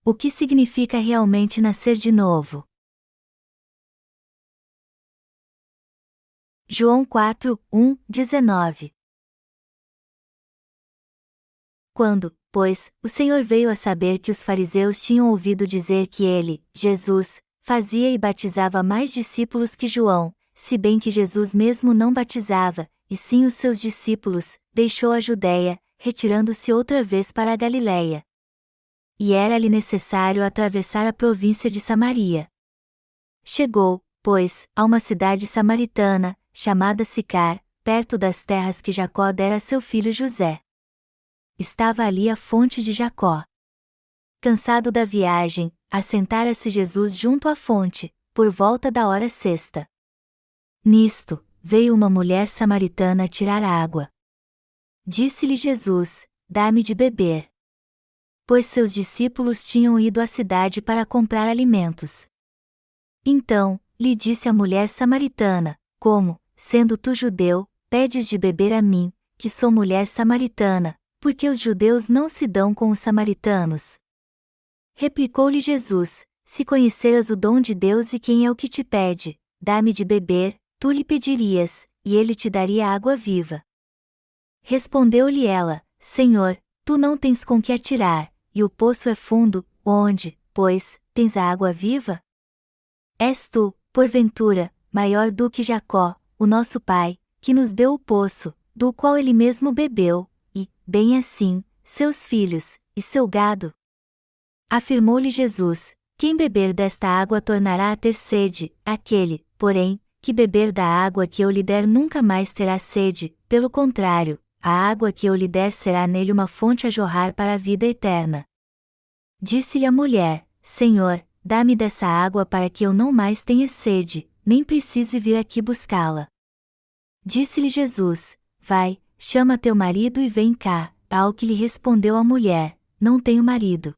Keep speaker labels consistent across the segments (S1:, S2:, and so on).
S1: O que significa realmente nascer de novo? João 4:19. Quando, pois, o Senhor veio a saber que os fariseus tinham ouvido dizer que ele, Jesus, fazia e batizava mais discípulos que João, se bem que Jesus mesmo não batizava, e sim os seus discípulos, deixou a Judéia, retirando-se outra vez para a Galiléia. E era-lhe necessário atravessar a província de Samaria. Chegou, pois, a uma cidade samaritana, chamada Sicar, perto das terras que Jacó dera a seu filho José. Estava ali a fonte de Jacó. Cansado da viagem, assentara-se Jesus junto à fonte, por volta da hora sexta. Nisto, veio uma mulher samaritana tirar água. Disse-lhe Jesus: Dá-me de beber. Pois seus discípulos tinham ido à cidade para comprar alimentos. Então, lhe disse a mulher samaritana: Como, sendo tu judeu, pedes de beber a mim, que sou mulher samaritana, porque os judeus não se dão com os samaritanos? Replicou-lhe Jesus: Se conheceras o dom de Deus e quem é o que te pede, dá-me de beber, tu lhe pedirias, e ele te daria água viva. Respondeu-lhe ela: Senhor, tu não tens com que atirar, e o poço é fundo, onde, pois, tens a água viva? És tu, porventura, maior do que Jacó, o nosso pai, que nos deu o poço, do qual ele mesmo bebeu, e, bem assim, seus filhos, e seu gado? Afirmou-lhe Jesus: Quem beber desta água tornará a ter sede, aquele, porém, que beber da água que eu lhe der nunca mais terá sede, pelo contrário, a água que eu lhe der será nele uma fonte a jorrar para a vida eterna. Disse-lhe a mulher: Senhor, dá-me dessa água para que eu não mais tenha sede, nem precise vir aqui buscá-la. Disse-lhe Jesus: Vai, chama teu marido e vem cá. Ao que lhe respondeu a mulher: Não tenho marido.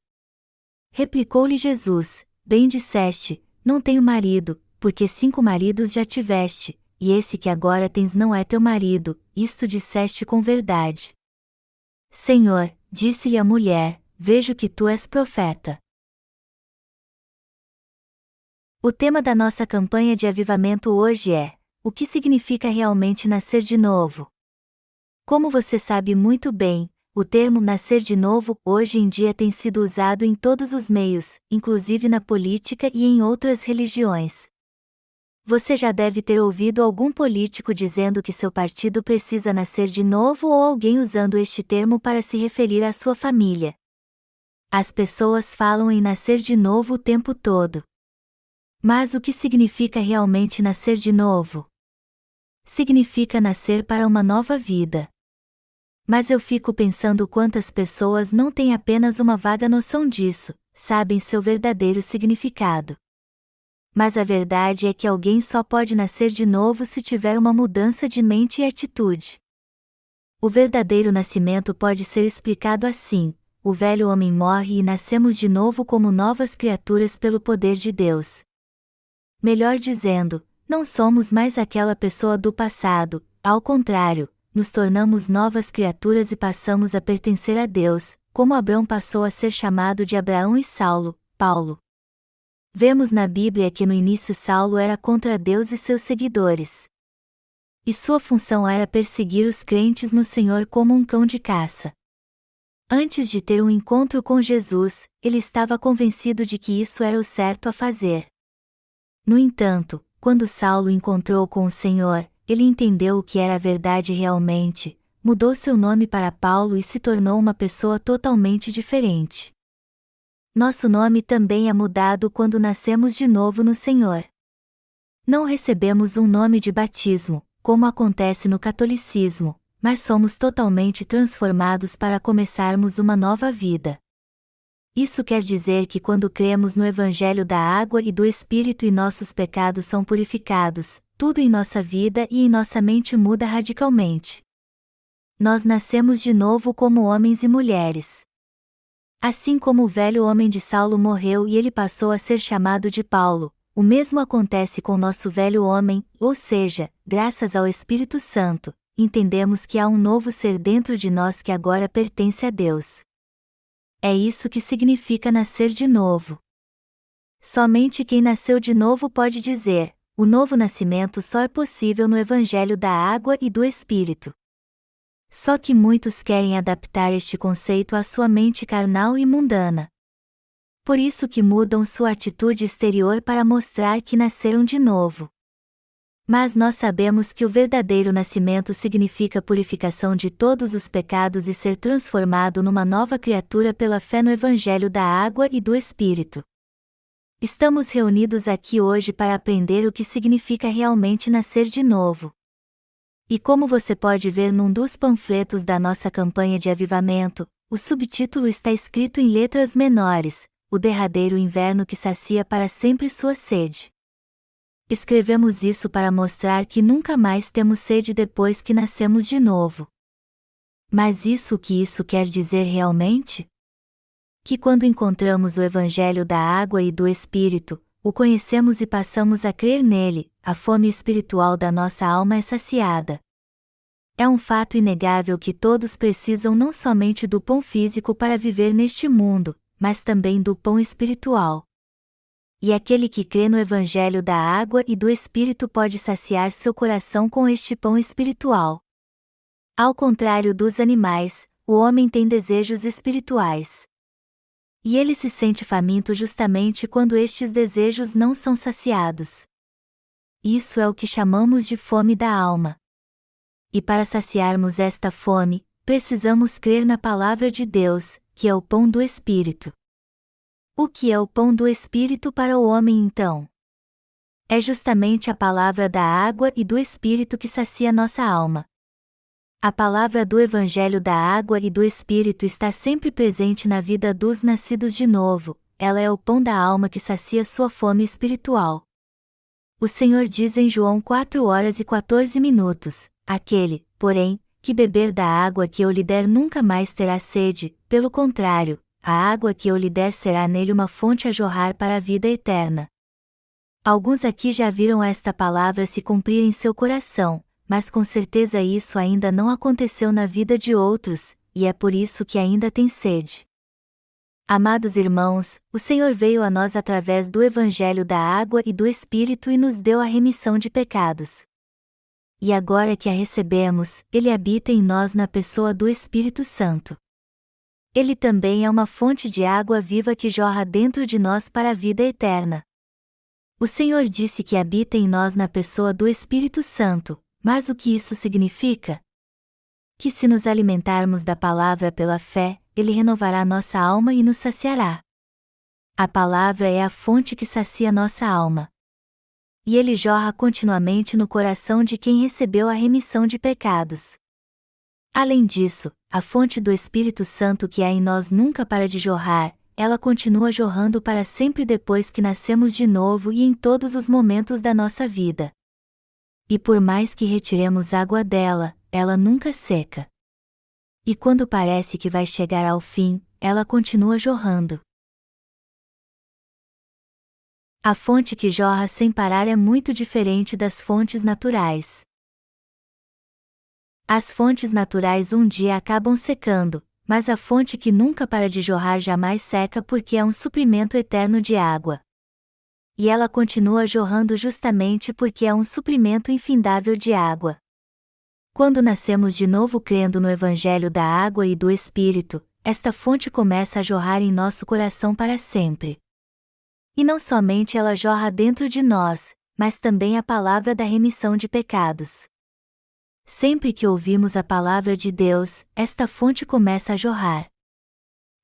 S1: Replicou-lhe Jesus: Bem disseste, não tenho marido, porque 5 maridos já tiveste, e esse que agora tens não é teu marido, isto disseste com verdade. Senhor, disse-lhe a mulher, vejo que tu és profeta. O tema da nossa campanha de avivamento hoje é: o que significa realmente nascer de novo? Como você sabe muito bem, o termo nascer de novo hoje em dia tem sido usado em todos os meios, inclusive na política e em outras religiões. Você já deve ter ouvido algum político dizendo que seu partido precisa nascer de novo ou alguém usando este termo para se referir à sua família. As pessoas falam em nascer de novo o tempo todo. Mas o que significa realmente nascer de novo? Significa nascer para uma nova vida. Mas eu fico pensando quantas pessoas não têm apenas uma vaga noção disso, sabem seu verdadeiro significado. Mas a verdade é que alguém só pode nascer de novo se tiver uma mudança de mente e atitude. O verdadeiro nascimento pode ser explicado assim: o velho homem morre e nascemos de novo como novas criaturas pelo poder de Deus. Melhor dizendo, não somos mais aquela pessoa do passado, ao contrário, nos tornamos novas criaturas e passamos a pertencer a Deus, como Abrão passou a ser chamado de Abraão e Saulo, Paulo. Vemos na Bíblia que no início Saulo era contra Deus e seus seguidores. E sua função era perseguir os crentes no Senhor como um cão de caça. Antes de ter um encontro com Jesus, ele estava convencido de que isso era o certo a fazer. No entanto, quando Saulo encontrou com o Senhor, ele entendeu o que era a verdade realmente, mudou seu nome para Paulo e se tornou uma pessoa totalmente diferente. Nosso nome também é mudado quando nascemos de novo no Senhor. Não recebemos um nome de batismo, como acontece no catolicismo, mas somos totalmente transformados para começarmos uma nova vida. Isso quer dizer que quando cremos no Evangelho da Água e do Espírito e nossos pecados são purificados, tudo em nossa vida e em nossa mente muda radicalmente. Nós nascemos de novo como homens e mulheres. Assim como o velho homem de Saulo morreu e ele passou a ser chamado de Paulo, o mesmo acontece com nosso velho homem, ou seja, graças ao Espírito Santo, entendemos que há um novo ser dentro de nós que agora pertence a Deus. É isso que significa nascer de novo. Somente quem nasceu de novo pode dizer: o novo nascimento só é possível no Evangelho da Água e do Espírito. Só que muitos querem adaptar este conceito à sua mente carnal e mundana. Por isso que mudam sua atitude exterior para mostrar que nasceram de novo. Mas nós sabemos que o verdadeiro nascimento significa purificação de todos os pecados e ser transformado numa nova criatura pela fé no Evangelho da Água e do Espírito. Estamos reunidos aqui hoje para aprender o que significa realmente nascer de novo. E como você pode ver num dos panfletos da nossa campanha de avivamento, o subtítulo está escrito em letras menores: o derradeiro inverno que sacia para sempre sua sede. Escrevemos isso para mostrar que nunca mais temos sede depois que nascemos de novo. Mas o que isso quer dizer realmente? Que quando encontramos o Evangelho da Água e do Espírito, o conhecemos e passamos a crer nele, a fome espiritual da nossa alma é saciada. É um fato inegável que todos precisam não somente do pão físico para viver neste mundo, mas também do pão espiritual. E aquele que crê no Evangelho da Água e do Espírito pode saciar seu coração com este pão espiritual. Ao contrário dos animais, o homem tem desejos espirituais. E ele se sente faminto justamente quando estes desejos não são saciados. Isso é o que chamamos de fome da alma. E para saciarmos esta fome, precisamos crer na Palavra de Deus, que é o pão do Espírito. O que é o pão do Espírito para o homem então? É justamente a palavra da água e do Espírito que sacia nossa alma. A palavra do Evangelho da Água e do Espírito está sempre presente na vida dos nascidos de novo, ela é o pão da alma que sacia sua fome espiritual. O Senhor diz em João 4:14: aquele, porém, que beber da água que eu lhe der nunca mais terá sede, pelo contrário, a água que eu lhe der será nele uma fonte a jorrar para a vida eterna. Alguns aqui já viram esta palavra se cumprir em seu coração, mas com certeza isso ainda não aconteceu na vida de outros, e é por isso que ainda tem sede. Amados irmãos, o Senhor veio a nós através do Evangelho da Água e do Espírito e nos deu a remissão de pecados. E agora que a recebemos, Ele habita em nós na pessoa do Espírito Santo. Ele também é uma fonte de água viva que jorra dentro de nós para a vida eterna. O Senhor disse que habita em nós na pessoa do Espírito Santo. Mas o que isso significa? Que se nos alimentarmos da palavra pela fé, Ele renovará nossa alma e nos saciará. A palavra é a fonte que sacia nossa alma. E Ele jorra continuamente no coração de quem recebeu a remissão de pecados. Além disso, a fonte do Espírito Santo que há em nós nunca para de jorrar, ela continua jorrando para sempre depois que nascemos de novo e em todos os momentos da nossa vida. E por mais que retiremos água dela, ela nunca seca. E quando parece que vai chegar ao fim, ela continua jorrando. A fonte que jorra sem parar é muito diferente das fontes naturais. As fontes naturais um dia acabam secando, mas a fonte que nunca para de jorrar jamais seca porque é um suprimento eterno de água. E ela continua jorrando justamente porque é um suprimento infindável de água. Quando nascemos de novo crendo no Evangelho da Água e do Espírito, esta fonte começa a jorrar em nosso coração para sempre. E não somente ela jorra dentro de nós, mas também a palavra da remissão de pecados. Sempre que ouvimos a palavra de Deus, esta fonte começa a jorrar.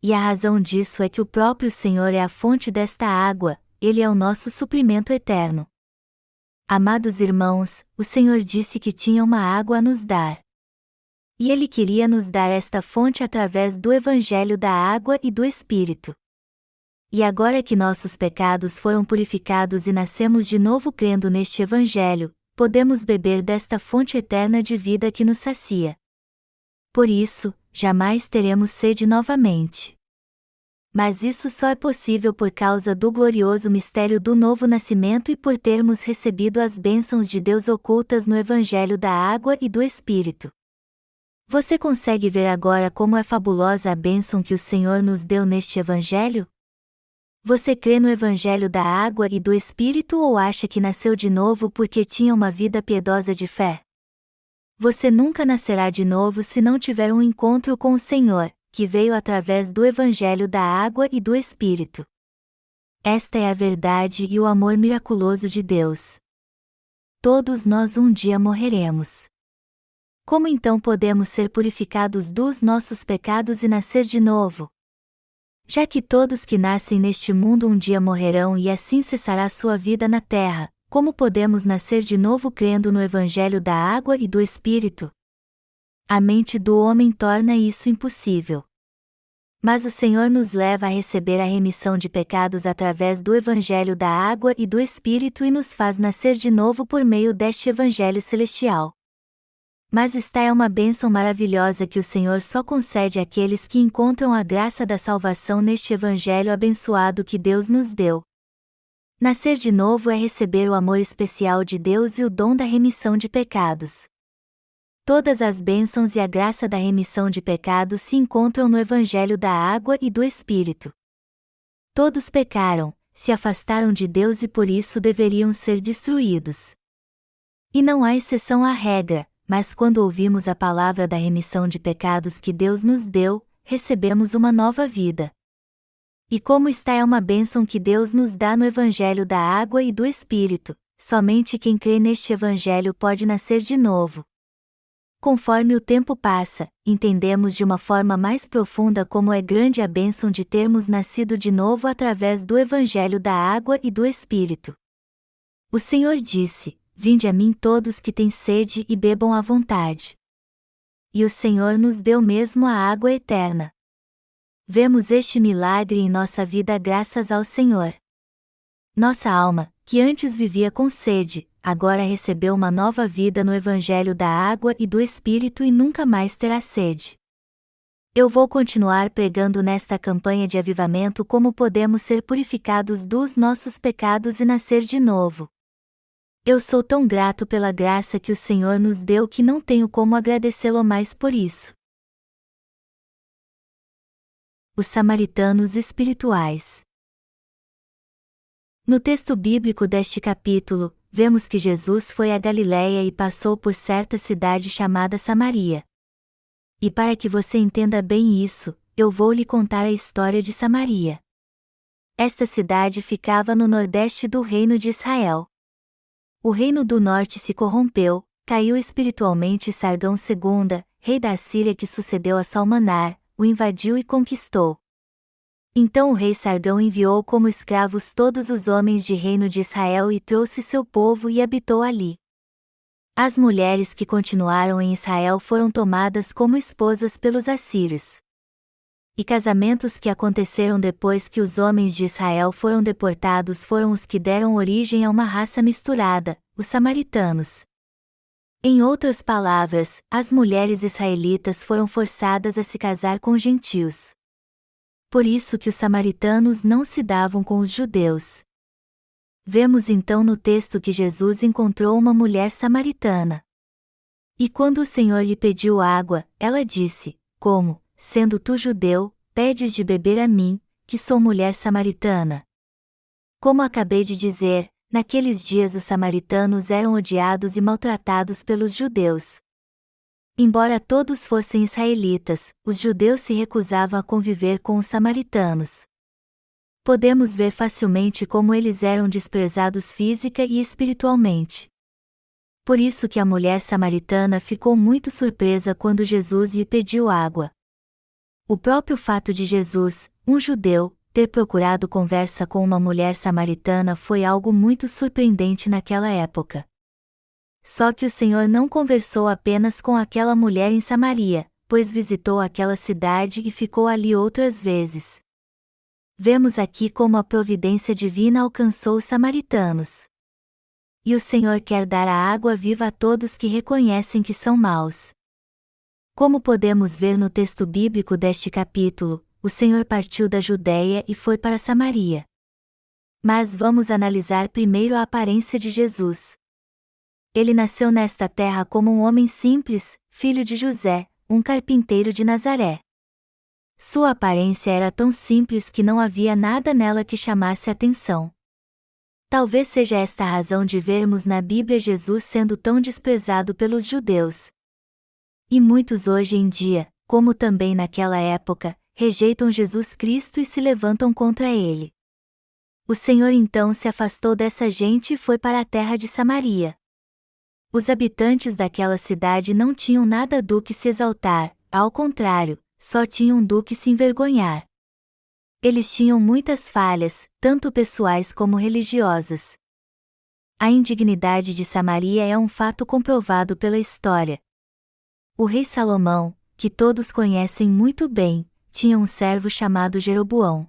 S1: E a razão disso é que o próprio Senhor é a fonte desta água, Ele é o nosso suprimento eterno. Amados irmãos, o Senhor disse que tinha uma água a nos dar. E Ele queria nos dar esta fonte através do Evangelho da Água e do Espírito. E agora que nossos pecados foram purificados e nascemos de novo crendo neste Evangelho, podemos beber desta fonte eterna de vida que nos sacia. Por isso, jamais teremos sede novamente. Mas isso só é possível por causa do glorioso mistério do novo nascimento e por termos recebido as bênçãos de Deus ocultas no Evangelho da Água e do Espírito. Você consegue ver agora como é fabulosa a bênção que o Senhor nos deu neste Evangelho? Você crê no Evangelho da água e do Espírito ou acha que nasceu de novo porque tinha uma vida piedosa de fé? Você nunca nascerá de novo se não tiver um encontro com o Senhor, que veio através do Evangelho da água e do Espírito. Esta é a verdade e o amor miraculoso de Deus. Todos nós um dia morreremos. Como então podemos ser purificados dos nossos pecados e nascer de novo? Já que todos que nascem neste mundo um dia morrerão e assim cessará sua vida na terra, como podemos nascer de novo crendo no Evangelho da água e do Espírito? A mente do homem torna isso impossível. Mas o Senhor nos leva a receber a remissão de pecados através do Evangelho da água e do Espírito e nos faz nascer de novo por meio deste Evangelho celestial. Mas esta é uma bênção maravilhosa que o Senhor só concede àqueles que encontram a graça da salvação neste Evangelho abençoado que Deus nos deu. Nascer de novo é receber o amor especial de Deus e o dom da remissão de pecados. Todas as bênçãos e a graça da remissão de pecados se encontram no Evangelho da água e do Espírito. Todos pecaram, se afastaram de Deus e por isso deveriam ser destruídos. E não há exceção à regra. Mas quando ouvimos a palavra da remissão de pecados que Deus nos deu, recebemos uma nova vida. E como esta é uma bênção que Deus nos dá no Evangelho da água e do Espírito, somente quem crê neste Evangelho pode nascer de novo. Conforme o tempo passa, entendemos de uma forma mais profunda como é grande a bênção de termos nascido de novo através do Evangelho da água e do Espírito. O Senhor disse: Vinde a mim todos que têm sede e bebam à vontade. E o Senhor nos deu mesmo a água eterna. Vemos este milagre em nossa vida graças ao Senhor. Nossa alma, que antes vivia com sede, agora recebeu uma nova vida no Evangelho da água e do Espírito e nunca mais terá sede. Eu vou continuar pregando nesta campanha de avivamento como podemos ser purificados dos nossos pecados e nascer de novo. Eu sou tão grato pela graça que o Senhor nos deu que não tenho como agradecê-lo mais por isso. Os samaritanos espirituais. No texto bíblico deste capítulo, vemos que Jesus foi a Galiléia e passou por certa cidade chamada Samaria. E para que você entenda bem isso, eu vou lhe contar a história de Samaria. Esta cidade ficava no nordeste do reino de Israel. O reino do norte se corrompeu, caiu espiritualmente e Sargão II, rei da Assíria que sucedeu a Salmanar, o invadiu e conquistou. Então o rei Sargão enviou como escravos todos os homens de reino de Israel e trouxe seu povo e habitou ali. As mulheres que continuaram em Israel foram tomadas como esposas pelos assírios. E casamentos que aconteceram depois que os homens de Israel foram deportados foram os que deram origem a uma raça misturada, os samaritanos. Em outras palavras, as mulheres israelitas foram forçadas a se casar com gentios. Por isso que os samaritanos não se davam com os judeus. Vemos então no texto que Jesus encontrou uma mulher samaritana. E quando o Senhor lhe pediu água, ela disse: Como, sendo tu judeu, pedes de beber a mim, que sou mulher samaritana? Como acabei de dizer, naqueles dias os samaritanos eram odiados e maltratados pelos judeus. Embora todos fossem israelitas, os judeus se recusavam a conviver com os samaritanos. Podemos ver facilmente como eles eram desprezados física e espiritualmente. Por isso que a mulher samaritana ficou muito surpresa quando Jesus lhe pediu água. O próprio fato de Jesus, um judeu, ter procurado conversa com uma mulher samaritana foi algo muito surpreendente naquela época. Só que o Senhor não conversou apenas com aquela mulher em Samaria, pois visitou aquela cidade e ficou ali outras vezes. Vemos aqui como a providência divina alcançou os samaritanos. E o Senhor quer dar a água viva a todos que reconhecem que são maus. Como podemos ver no texto bíblico deste capítulo, o Senhor partiu da Judéia e foi para Samaria. Mas vamos analisar primeiro a aparência de Jesus. Ele nasceu nesta terra como um homem simples, filho de José, um carpinteiro de Nazaré. Sua aparência era tão simples que não havia nada nela que chamasse atenção. Talvez seja esta a razão de vermos na Bíblia Jesus sendo tão desprezado pelos judeus. E muitos hoje em dia, como também naquela época, rejeitam Jesus Cristo e se levantam contra ele. O Senhor então se afastou dessa gente e foi para a terra de Samaria. Os habitantes daquela cidade não tinham nada do que se exaltar, ao contrário, só tinham do que se envergonhar. Eles tinham muitas falhas, tanto pessoais como religiosas. A indignidade de Samaria é um fato comprovado pela história. O rei Salomão, que todos conhecem muito bem, tinha um servo chamado Jeroboão.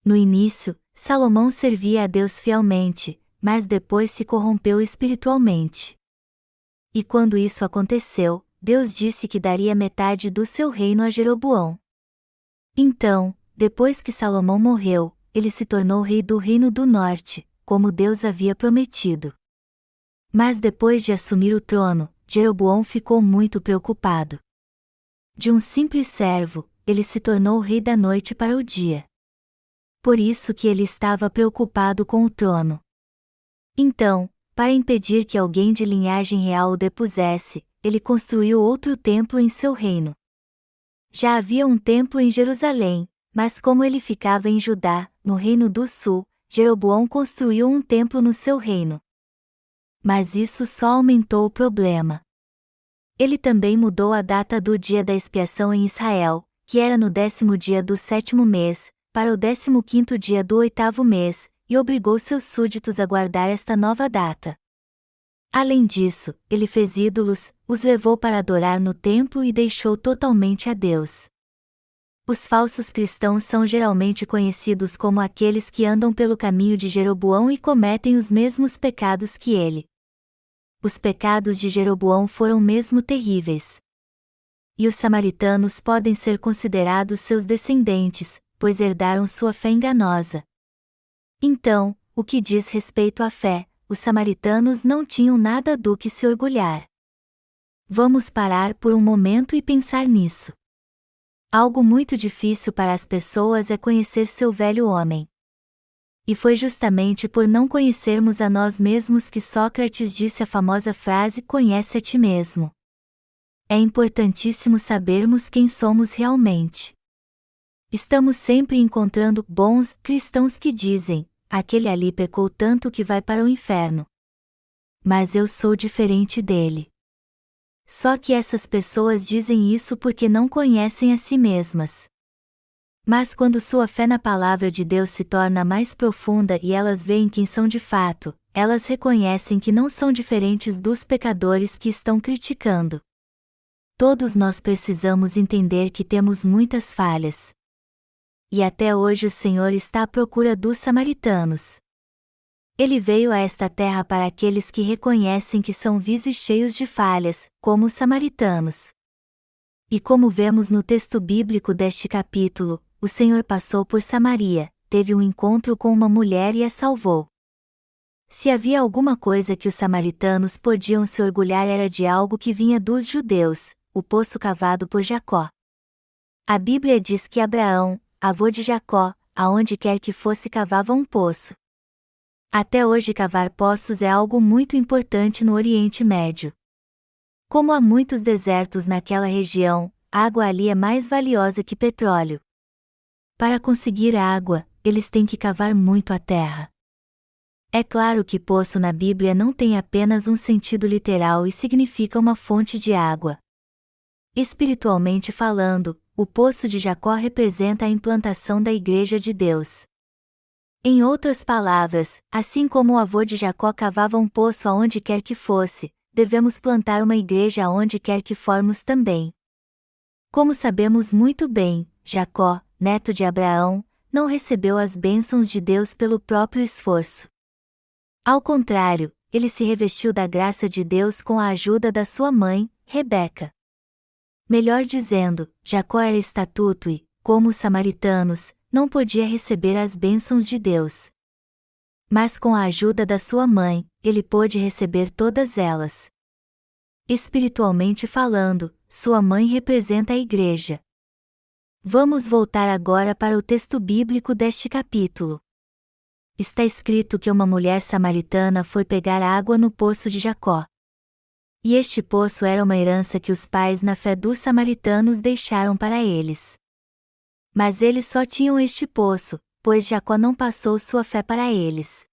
S1: No início, Salomão servia a Deus fielmente, mas depois se corrompeu espiritualmente. E quando isso aconteceu, Deus disse que daria metade do seu reino a Jeroboão. Então, depois que Salomão morreu, ele se tornou rei do Reino do Norte, como Deus havia prometido. Mas depois de assumir o trono, Jeroboão ficou muito preocupado. De um simples servo, ele se tornou rei da noite para o dia. Por isso que ele estava preocupado com o trono. Então, para impedir que alguém de linhagem real o depusesse, ele construiu outro templo em seu reino. Já havia um templo em Jerusalém, mas como ele ficava em Judá, no Reino do Sul, Jeroboão construiu um templo no seu reino. Mas isso só aumentou o problema. Ele também mudou a data do dia da expiação em Israel, que era no 10º dia do 7º mês, para o 15º dia do 8º mês, e obrigou seus súditos a guardar esta nova data. Além disso, ele fez ídolos, os levou para adorar no templo e deixou totalmente a Deus. Os falsos cristãos são geralmente conhecidos como aqueles que andam pelo caminho de Jeroboão e cometem os mesmos pecados que ele. Os pecados de Jeroboão foram mesmo terríveis. E os samaritanos podem ser considerados seus descendentes, pois herdaram sua fé enganosa. Então, o que diz respeito à fé, os samaritanos não tinham nada do que se orgulhar. Vamos parar por um momento e pensar nisso. Algo muito difícil para as pessoas é conhecer seu velho homem. E foi justamente por não conhecermos a nós mesmos que Sócrates disse a famosa frase: "Conhece a ti mesmo". É importantíssimo sabermos quem somos realmente. Estamos sempre encontrando bons cristãos que dizem: "Aquele ali pecou tanto que vai para o inferno. Mas eu sou diferente dele". Só que essas pessoas dizem isso porque não conhecem a si mesmas. Mas quando sua fé na palavra de Deus se torna mais profunda e elas veem quem são de fato, elas reconhecem que não são diferentes dos pecadores que estão criticando. Todos nós precisamos entender que temos muitas falhas. E até hoje o Senhor está à procura dos samaritanos. Ele veio a esta terra para aqueles que reconhecem que são vis e cheios de falhas, como os samaritanos. E como vemos no texto bíblico deste capítulo, o Senhor passou por Samaria, teve um encontro com uma mulher e a salvou. Se havia alguma coisa que os samaritanos podiam se orgulhar era de algo que vinha dos judeus, o poço cavado por Jacó. A Bíblia diz que Abraão, avô de Jacó, aonde quer que fosse cavava um poço. Até hoje cavar poços é algo muito importante no Oriente Médio. Como há muitos desertos naquela região, a água ali é mais valiosa que petróleo. Para conseguir água, eles têm que cavar muito a terra. É claro que poço na Bíblia não tem apenas um sentido literal e significa uma fonte de água. Espiritualmente falando, o poço de Jacó representa a implantação da Igreja de Deus. Em outras palavras, assim como o avô de Jacó cavava um poço aonde quer que fosse, devemos plantar uma igreja aonde quer que formos também. Como sabemos muito bem, Jacó, neto de Abraão, não recebeu as bênçãos de Deus pelo próprio esforço. Ao contrário, ele se revestiu da graça de Deus com a ajuda da sua mãe, Rebeca. Melhor dizendo, Jacó era estatuto e, como os samaritanos, não podia receber as bênçãos de Deus. Mas com a ajuda da sua mãe, ele pôde receber todas elas. Espiritualmente falando, sua mãe representa a igreja. Vamos voltar agora para o texto bíblico deste capítulo. Está escrito que uma mulher samaritana foi pegar água no poço de Jacó. E este poço era uma herança que os pais na fé dos samaritanos deixaram para eles. Mas eles só tinham este poço, pois Jacó não passou sua fé para eles.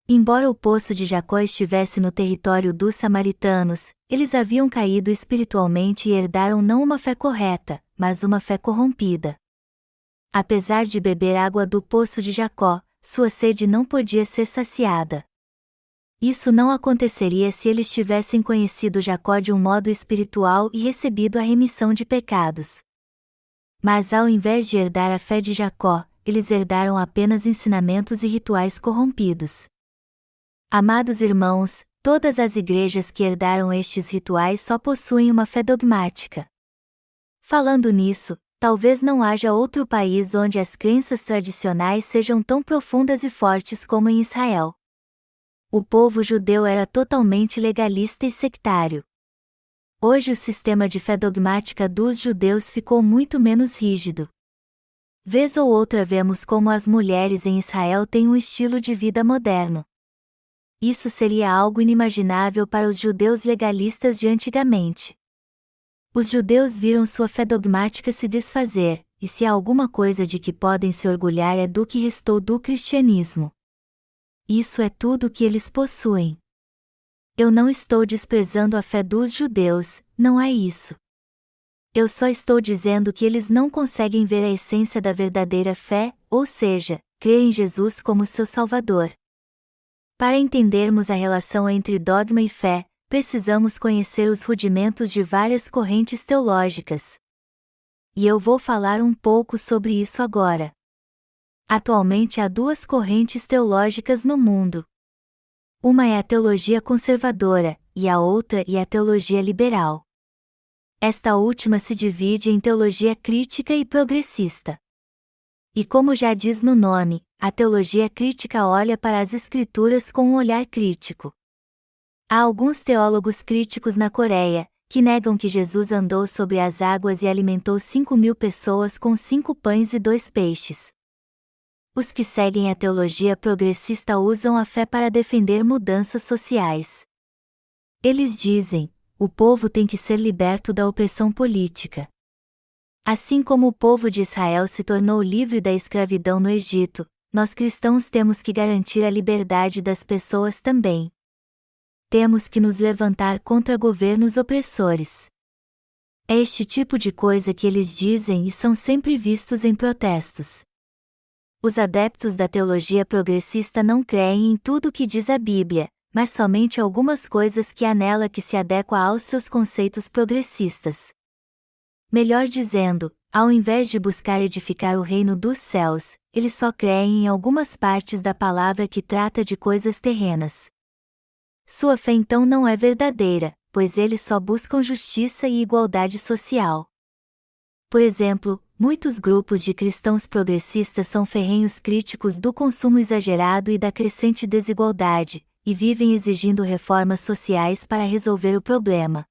S1: Embora o poço de Jacó estivesse no território dos samaritanos, eles haviam caído espiritualmente e herdaram não uma fé correta, mas uma fé corrompida. Apesar de beber água do poço de Jacó, sua sede não podia ser saciada. Isso não aconteceria se eles tivessem conhecido Jacó de um modo espiritual e recebido a remissão de pecados. Mas ao invés de herdar a fé de Jacó, eles herdaram apenas ensinamentos e rituais corrompidos. Amados irmãos, todas as igrejas que herdaram estes rituais só possuem uma fé dogmática. Falando nisso, talvez não haja outro país onde as crenças tradicionais sejam tão profundas e fortes como em Israel. O povo judeu era totalmente legalista e sectário. Hoje o sistema de fé dogmática dos judeus ficou muito menos rígido. Vez ou outra vemos como as mulheres em Israel têm um estilo de vida moderno. Isso seria algo inimaginável para os judeus legalistas de antigamente. Os judeus viram sua fé dogmática se desfazer, e se há alguma coisa de que podem se orgulhar é do que restou do cristianismo. Isso é tudo o que eles possuem. Eu não estou desprezando a fé dos judeus, não é isso. Eu só estou dizendo que eles não conseguem ver a essência da verdadeira fé, ou seja, crer em Jesus como seu Salvador. Para entendermos a relação entre dogma e fé, precisamos conhecer os rudimentos de várias correntes teológicas. E eu vou falar um pouco sobre isso agora. Atualmente há duas correntes teológicas no mundo. Uma é a teologia conservadora, e a outra é a teologia liberal. Esta última se divide em teologia crítica e progressista. E como já diz no nome, a teologia crítica olha para as Escrituras com um olhar crítico. Há alguns teólogos críticos na Coreia, que negam que Jesus andou sobre as águas e alimentou 5.000 pessoas com 5 pães e 2 peixes. Os que seguem a teologia progressista usam a fé para defender mudanças sociais. Eles dizem: o povo tem que ser liberto da opressão política. Assim como o povo de Israel se tornou livre da escravidão no Egito, nós cristãos temos que garantir a liberdade das pessoas também. Temos que nos levantar contra governos opressores. É este tipo de coisa que eles dizem e são sempre vistos em protestos. Os adeptos da teologia progressista não creem em tudo o que diz a Bíblia, mas somente algumas coisas que há nela que se adequam aos seus conceitos progressistas. Melhor dizendo, ao invés de buscar edificar o reino dos céus, eles só creem em algumas partes da palavra que trata de coisas terrenas. Sua fé então não é verdadeira, pois eles só buscam justiça e igualdade social. Por exemplo, muitos grupos de cristãos progressistas são ferrenhos críticos do consumo exagerado e da crescente desigualdade, e vivem exigindo reformas sociais para resolver o problema.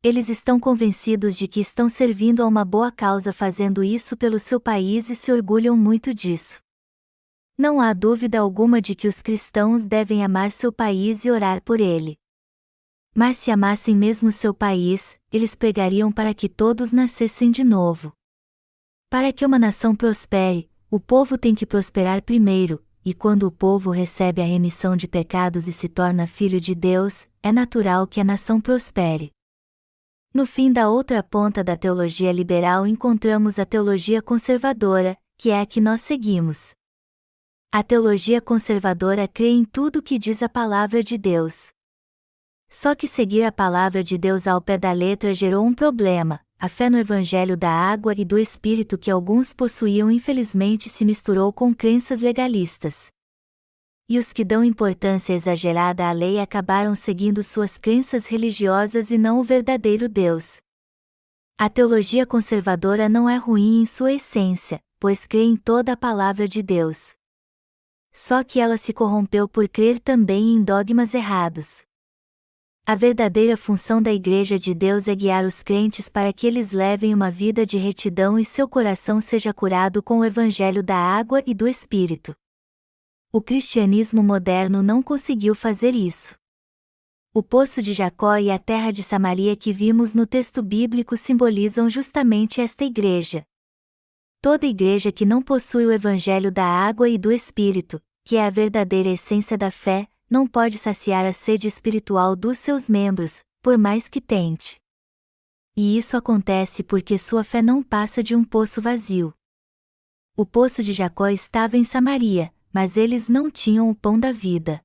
S1: Eles estão convencidos de que estão servindo a uma boa causa fazendo isso pelo seu país e se orgulham muito disso. Não há dúvida alguma de que os cristãos devem amar seu país e orar por ele. Mas se amassem mesmo seu país, eles pregariam para que todos nascessem de novo. Para que uma nação prospere, o povo tem que prosperar primeiro, e quando o povo recebe a remissão de pecados e se torna filho de Deus, é natural que a nação prospere. No fim da outra ponta da teologia liberal encontramos a teologia conservadora, que é a que nós seguimos. A teologia conservadora crê em tudo o que diz a palavra de Deus. Só que seguir a palavra de Deus ao pé da letra gerou um problema: a fé no evangelho da água e do Espírito que alguns possuíam infelizmente se misturou com crenças legalistas. E os que dão importância exagerada à lei acabaram seguindo suas crenças religiosas e não o verdadeiro Deus. A teologia conservadora não é ruim em sua essência, pois crê em toda a palavra de Deus. Só que ela se corrompeu por crer também em dogmas errados. A verdadeira função da Igreja de Deus é guiar os crentes para que eles levem uma vida de retidão e seu coração seja curado com o Evangelho da água e do Espírito. O cristianismo moderno não conseguiu fazer isso. O poço de Jacó e a terra de Samaria que vimos no texto bíblico simbolizam justamente esta igreja. Toda igreja que não possui o Evangelho da água e do Espírito, que é a verdadeira essência da fé, não pode saciar a sede espiritual dos seus membros, por mais que tente. E isso acontece porque sua fé não passa de um poço vazio. O poço de Jacó estava em Samaria, mas eles não tinham o pão da vida.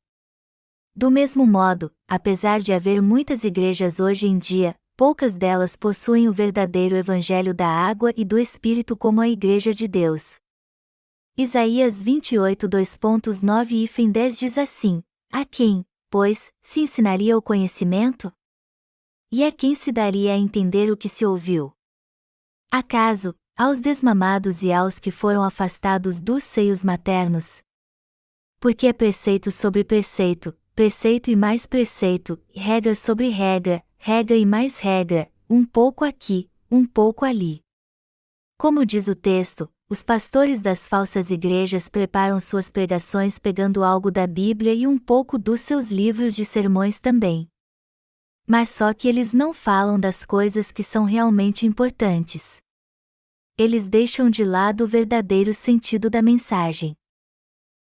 S1: Do mesmo modo, apesar de haver muitas igrejas hoje em dia, poucas delas possuem o verdadeiro Evangelho da água e do Espírito como a Igreja de Deus. Isaías 28, 2.9-10 diz assim: A quem, pois, se ensinaria o conhecimento? E a quem se daria a entender o que se ouviu? Acaso, aos desmamados e aos que foram afastados dos seios maternos? Porque é preceito sobre preceito, preceito e mais preceito, regra sobre regra, regra e mais regra, um pouco aqui, um pouco ali. Como diz o texto, os pastores das falsas igrejas preparam suas pregações pegando algo da Bíblia e um pouco dos seus livros de sermões também. Mas só que eles não falam das coisas que são realmente importantes. Eles deixam de lado o verdadeiro sentido da mensagem.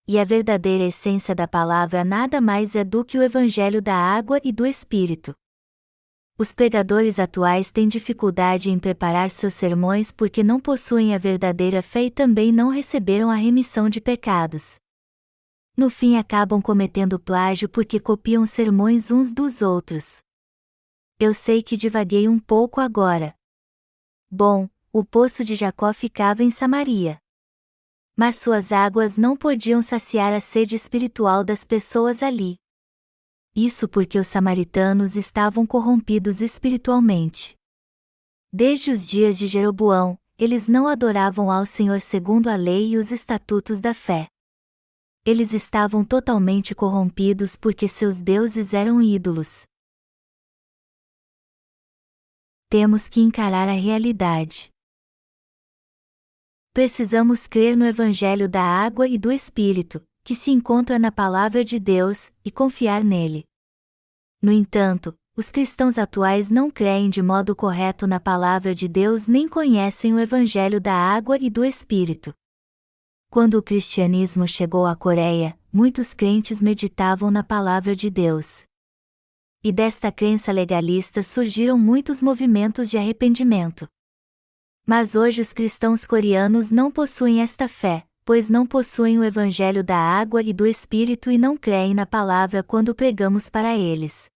S1: E a verdadeira essência da palavra nada mais é do que o Evangelho da água e do Espírito. Os pregadores atuais têm dificuldade em preparar seus sermões porque não possuem a verdadeira fé e também não receberam a remissão de pecados. No fim acabam cometendo plágio porque copiam sermões uns dos outros. Eu sei que divaguei um pouco agora. Bom, o poço de Jacó ficava em Samaria. Mas suas águas não podiam saciar a sede espiritual das pessoas ali. Isso porque os samaritanos estavam corrompidos espiritualmente. Desde os dias de Jeroboão, eles não adoravam ao Senhor segundo a lei e os estatutos da fé. Eles estavam totalmente corrompidos porque seus deuses eram ídolos. Temos que encarar a realidade. Precisamos crer no Evangelho da água e do Espírito, que se encontra na Palavra de Deus, e confiar nele. No entanto, os cristãos atuais não creem de modo correto na Palavra de Deus nem conhecem o Evangelho da água e do Espírito. Quando o cristianismo chegou à Coreia, muitos crentes meditavam na Palavra de Deus. E desta crença legalista surgiram muitos movimentos de arrependimento. Mas hoje os cristãos coreanos não possuem esta fé, pois não possuem o Evangelho da água e do Espírito e não creem na palavra quando pregamos para eles.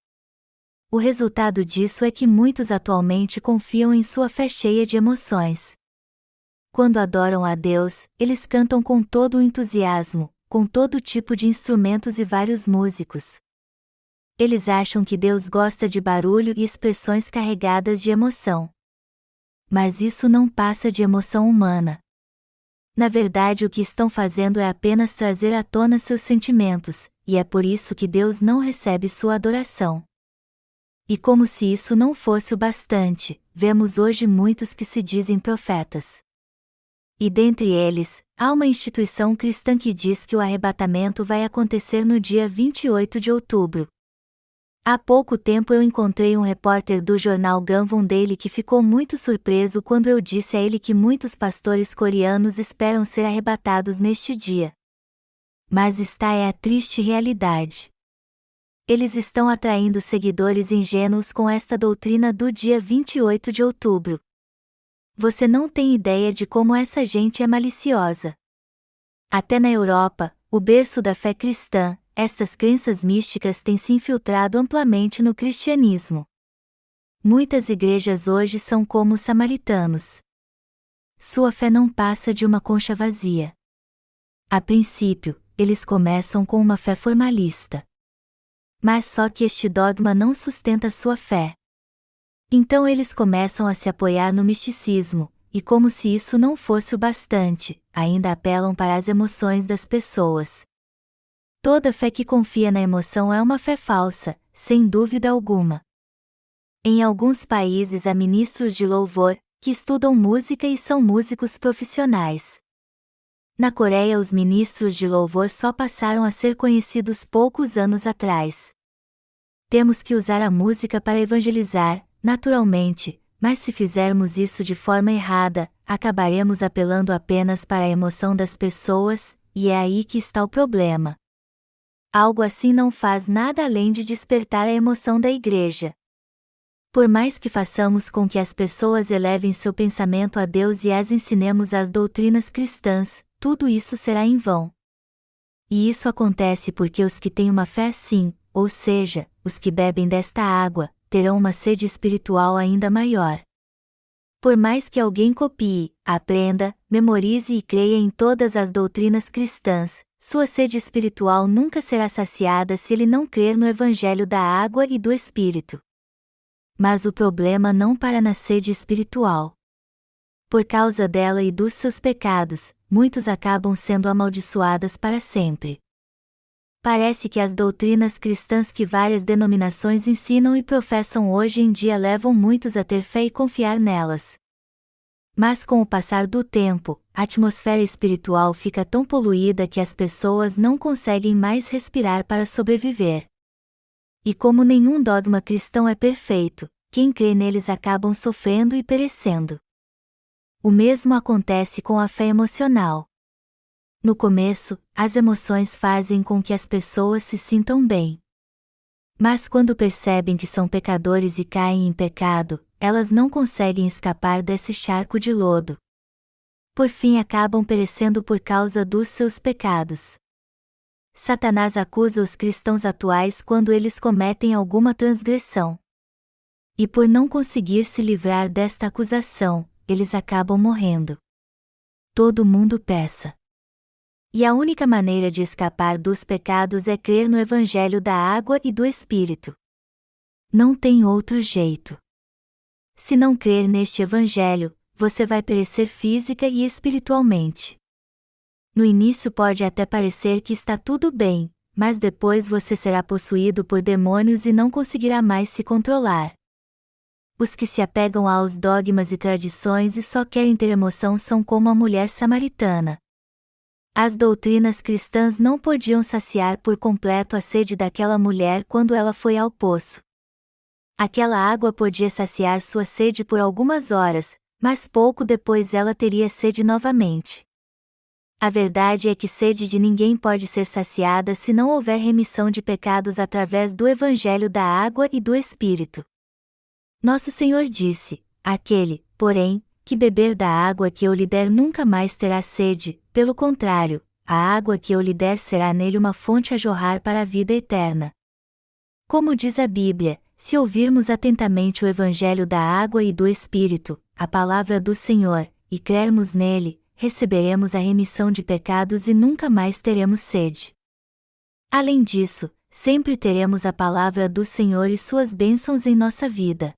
S1: O resultado disso é que muitos atualmente confiam em sua fé cheia de emoções. Quando adoram a Deus, eles cantam com todo o entusiasmo, com todo tipo de instrumentos e vários músicos. Eles acham que Deus gosta de barulho e expressões carregadas de emoção. Mas isso não passa de emoção humana. Na verdade, o que estão fazendo é apenas trazer à tona seus sentimentos, e é por isso que Deus não recebe sua adoração. E como se isso não fosse o bastante, vemos hoje muitos que se dizem profetas. E dentre eles, há uma instituição cristã que diz que o arrebatamento vai acontecer no dia 28 de outubro. Há pouco tempo eu encontrei um repórter do jornal Ganwon Daily que ficou muito surpreso quando eu disse a ele que muitos pastores coreanos esperam ser arrebatados neste dia. Mas esta é a triste realidade. Eles estão atraindo seguidores ingênuos com esta doutrina do dia 28 de outubro. Você não tem ideia de como essa gente é maliciosa. Até na Europa, o berço da fé cristã, estas crenças místicas têm se infiltrado amplamente no cristianismo. Muitas igrejas hoje são como os samaritanos. Sua fé não passa de uma concha vazia. A princípio, eles começam com uma fé formalista. Mas só que este dogma não sustenta sua fé. Então eles começam a se apoiar no misticismo, e como se isso não fosse o bastante, ainda apelam para as emoções das pessoas. Toda fé que confia na emoção é uma fé falsa, sem dúvida alguma. Em alguns países há ministros de louvor, que estudam música e são músicos profissionais. Na Coreia, os ministros de louvor só passaram a ser conhecidos poucos anos atrás. Temos que usar a música para evangelizar, naturalmente, mas se fizermos isso de forma errada, acabaremos apelando apenas para a emoção das pessoas, e é aí que está o problema. Algo assim não faz nada além de despertar a emoção da igreja. Por mais que façamos com que as pessoas elevem seu pensamento a Deus e as ensinemos as doutrinas cristãs, tudo isso será em vão. E isso acontece porque os que têm uma fé assim, ou seja, os que bebem desta água, terão uma sede espiritual ainda maior. Por mais que alguém copie, aprenda, memorize e creia em todas as doutrinas cristãs, sua sede espiritual nunca será saciada se ele não crer no Evangelho da água e do Espírito. Mas o problema não para na sede espiritual. Por causa dela e dos seus pecados, muitos acabam sendo amaldiçoadas para sempre. Parece que as doutrinas cristãs que várias denominações ensinam e professam hoje em dia levam muitos a ter fé e confiar nelas. Mas com o passar do tempo, a atmosfera espiritual fica tão poluída que as pessoas não conseguem mais respirar para sobreviver. E como nenhum dogma cristão é perfeito, quem crê neles acabam sofrendo e perecendo. O mesmo acontece com a fé emocional. No começo, as emoções fazem com que as pessoas se sintam bem. Mas quando percebem que são pecadores e caem em pecado, elas não conseguem escapar desse charco de lodo. Por fim acabam perecendo por causa dos seus pecados. Satanás acusa os cristãos atuais quando eles cometem alguma transgressão. E por não conseguir se livrar desta acusação, eles acabam morrendo. Todo mundo peca. E a única maneira de escapar dos pecados é crer no Evangelho da água e do Espírito. Não tem outro jeito. Se não crer neste Evangelho, você vai perecer física e espiritualmente. No início pode até parecer que está tudo bem, mas depois você será possuído por demônios e não conseguirá mais se controlar. Os que se apegam aos dogmas e tradições e só querem ter emoção são como a mulher samaritana. As doutrinas cristãs não podiam saciar por completo a sede daquela mulher quando ela foi ao poço. Aquela água podia saciar sua sede por algumas horas, mas pouco depois ela teria sede novamente. A verdade é que sede de ninguém pode ser saciada se não houver remissão de pecados através do Evangelho da água e do Espírito. Nosso Senhor disse: aquele, porém, que beber da água que eu lhe der nunca mais terá sede, pelo contrário, a água que eu lhe der será nele uma fonte a jorrar para a vida eterna. Como diz a Bíblia, se ouvirmos atentamente o Evangelho da água e do Espírito, a palavra do Senhor, e crermos nele, receberemos a remissão de pecados e nunca mais teremos sede. Além disso, sempre teremos a palavra do Senhor e suas bênçãos em nossa vida.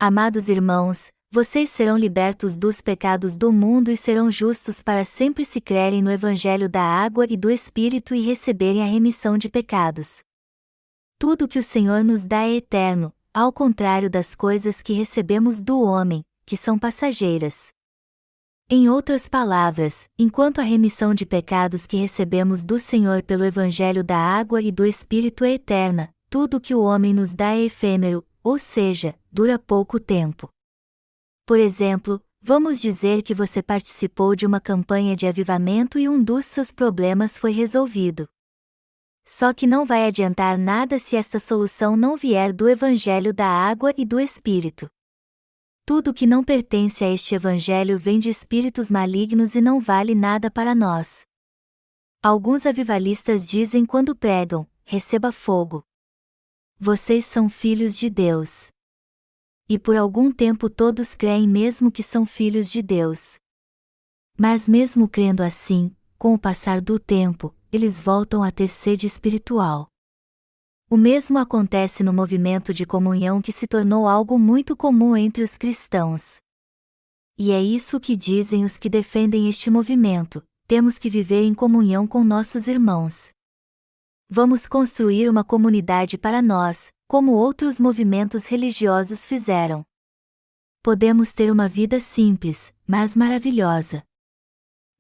S1: Amados irmãos, vocês serão libertos dos pecados do mundo e serão justos para sempre se crerem no Evangelho da água e do Espírito e receberem a remissão de pecados. Tudo que o Senhor nos dá é eterno, ao contrário das coisas que recebemos do homem, que são passageiras. Em outras palavras, enquanto a remissão de pecados que recebemos do Senhor pelo Evangelho da água e do Espírito é eterna, tudo que o homem nos dá é efêmero, ou seja, dura pouco tempo. Por exemplo, vamos dizer que você participou de uma campanha de avivamento e um dos seus problemas foi resolvido. Só que não vai adiantar nada se esta solução não vier do Evangelho da água e do Espírito. Tudo que não pertence a este Evangelho vem de espíritos malignos e não vale nada para nós. Alguns avivalistas dizem quando pregam: receba fogo. Vocês são filhos de Deus. E por algum tempo todos creem mesmo que são filhos de Deus. Mas mesmo crendo assim, com o passar do tempo, eles voltam a ter sede espiritual. O mesmo acontece no movimento de comunhão que se tornou algo muito comum entre os cristãos. E é isso que dizem os que defendem este movimento: temos que viver em comunhão com nossos irmãos. Vamos construir uma comunidade para nós, como outros movimentos religiosos fizeram. Podemos ter uma vida simples, mas maravilhosa.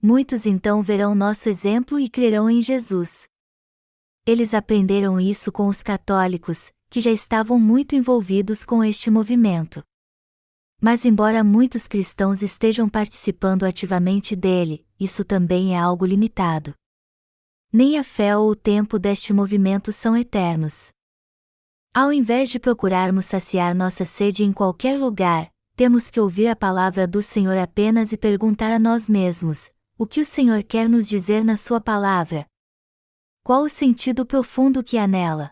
S1: Muitos então verão nosso exemplo e crerão em Jesus. Eles aprenderam isso com os católicos, que já estavam muito envolvidos com este movimento. Mas embora muitos cristãos estejam participando ativamente dele, isso também é algo limitado. Nem a fé ou o tempo deste movimento são eternos. Ao invés de procurarmos saciar nossa sede em qualquer lugar, temos que ouvir a palavra do Senhor apenas e perguntar a nós mesmos: o que o Senhor quer nos dizer na sua palavra? Qual o sentido profundo que há nela?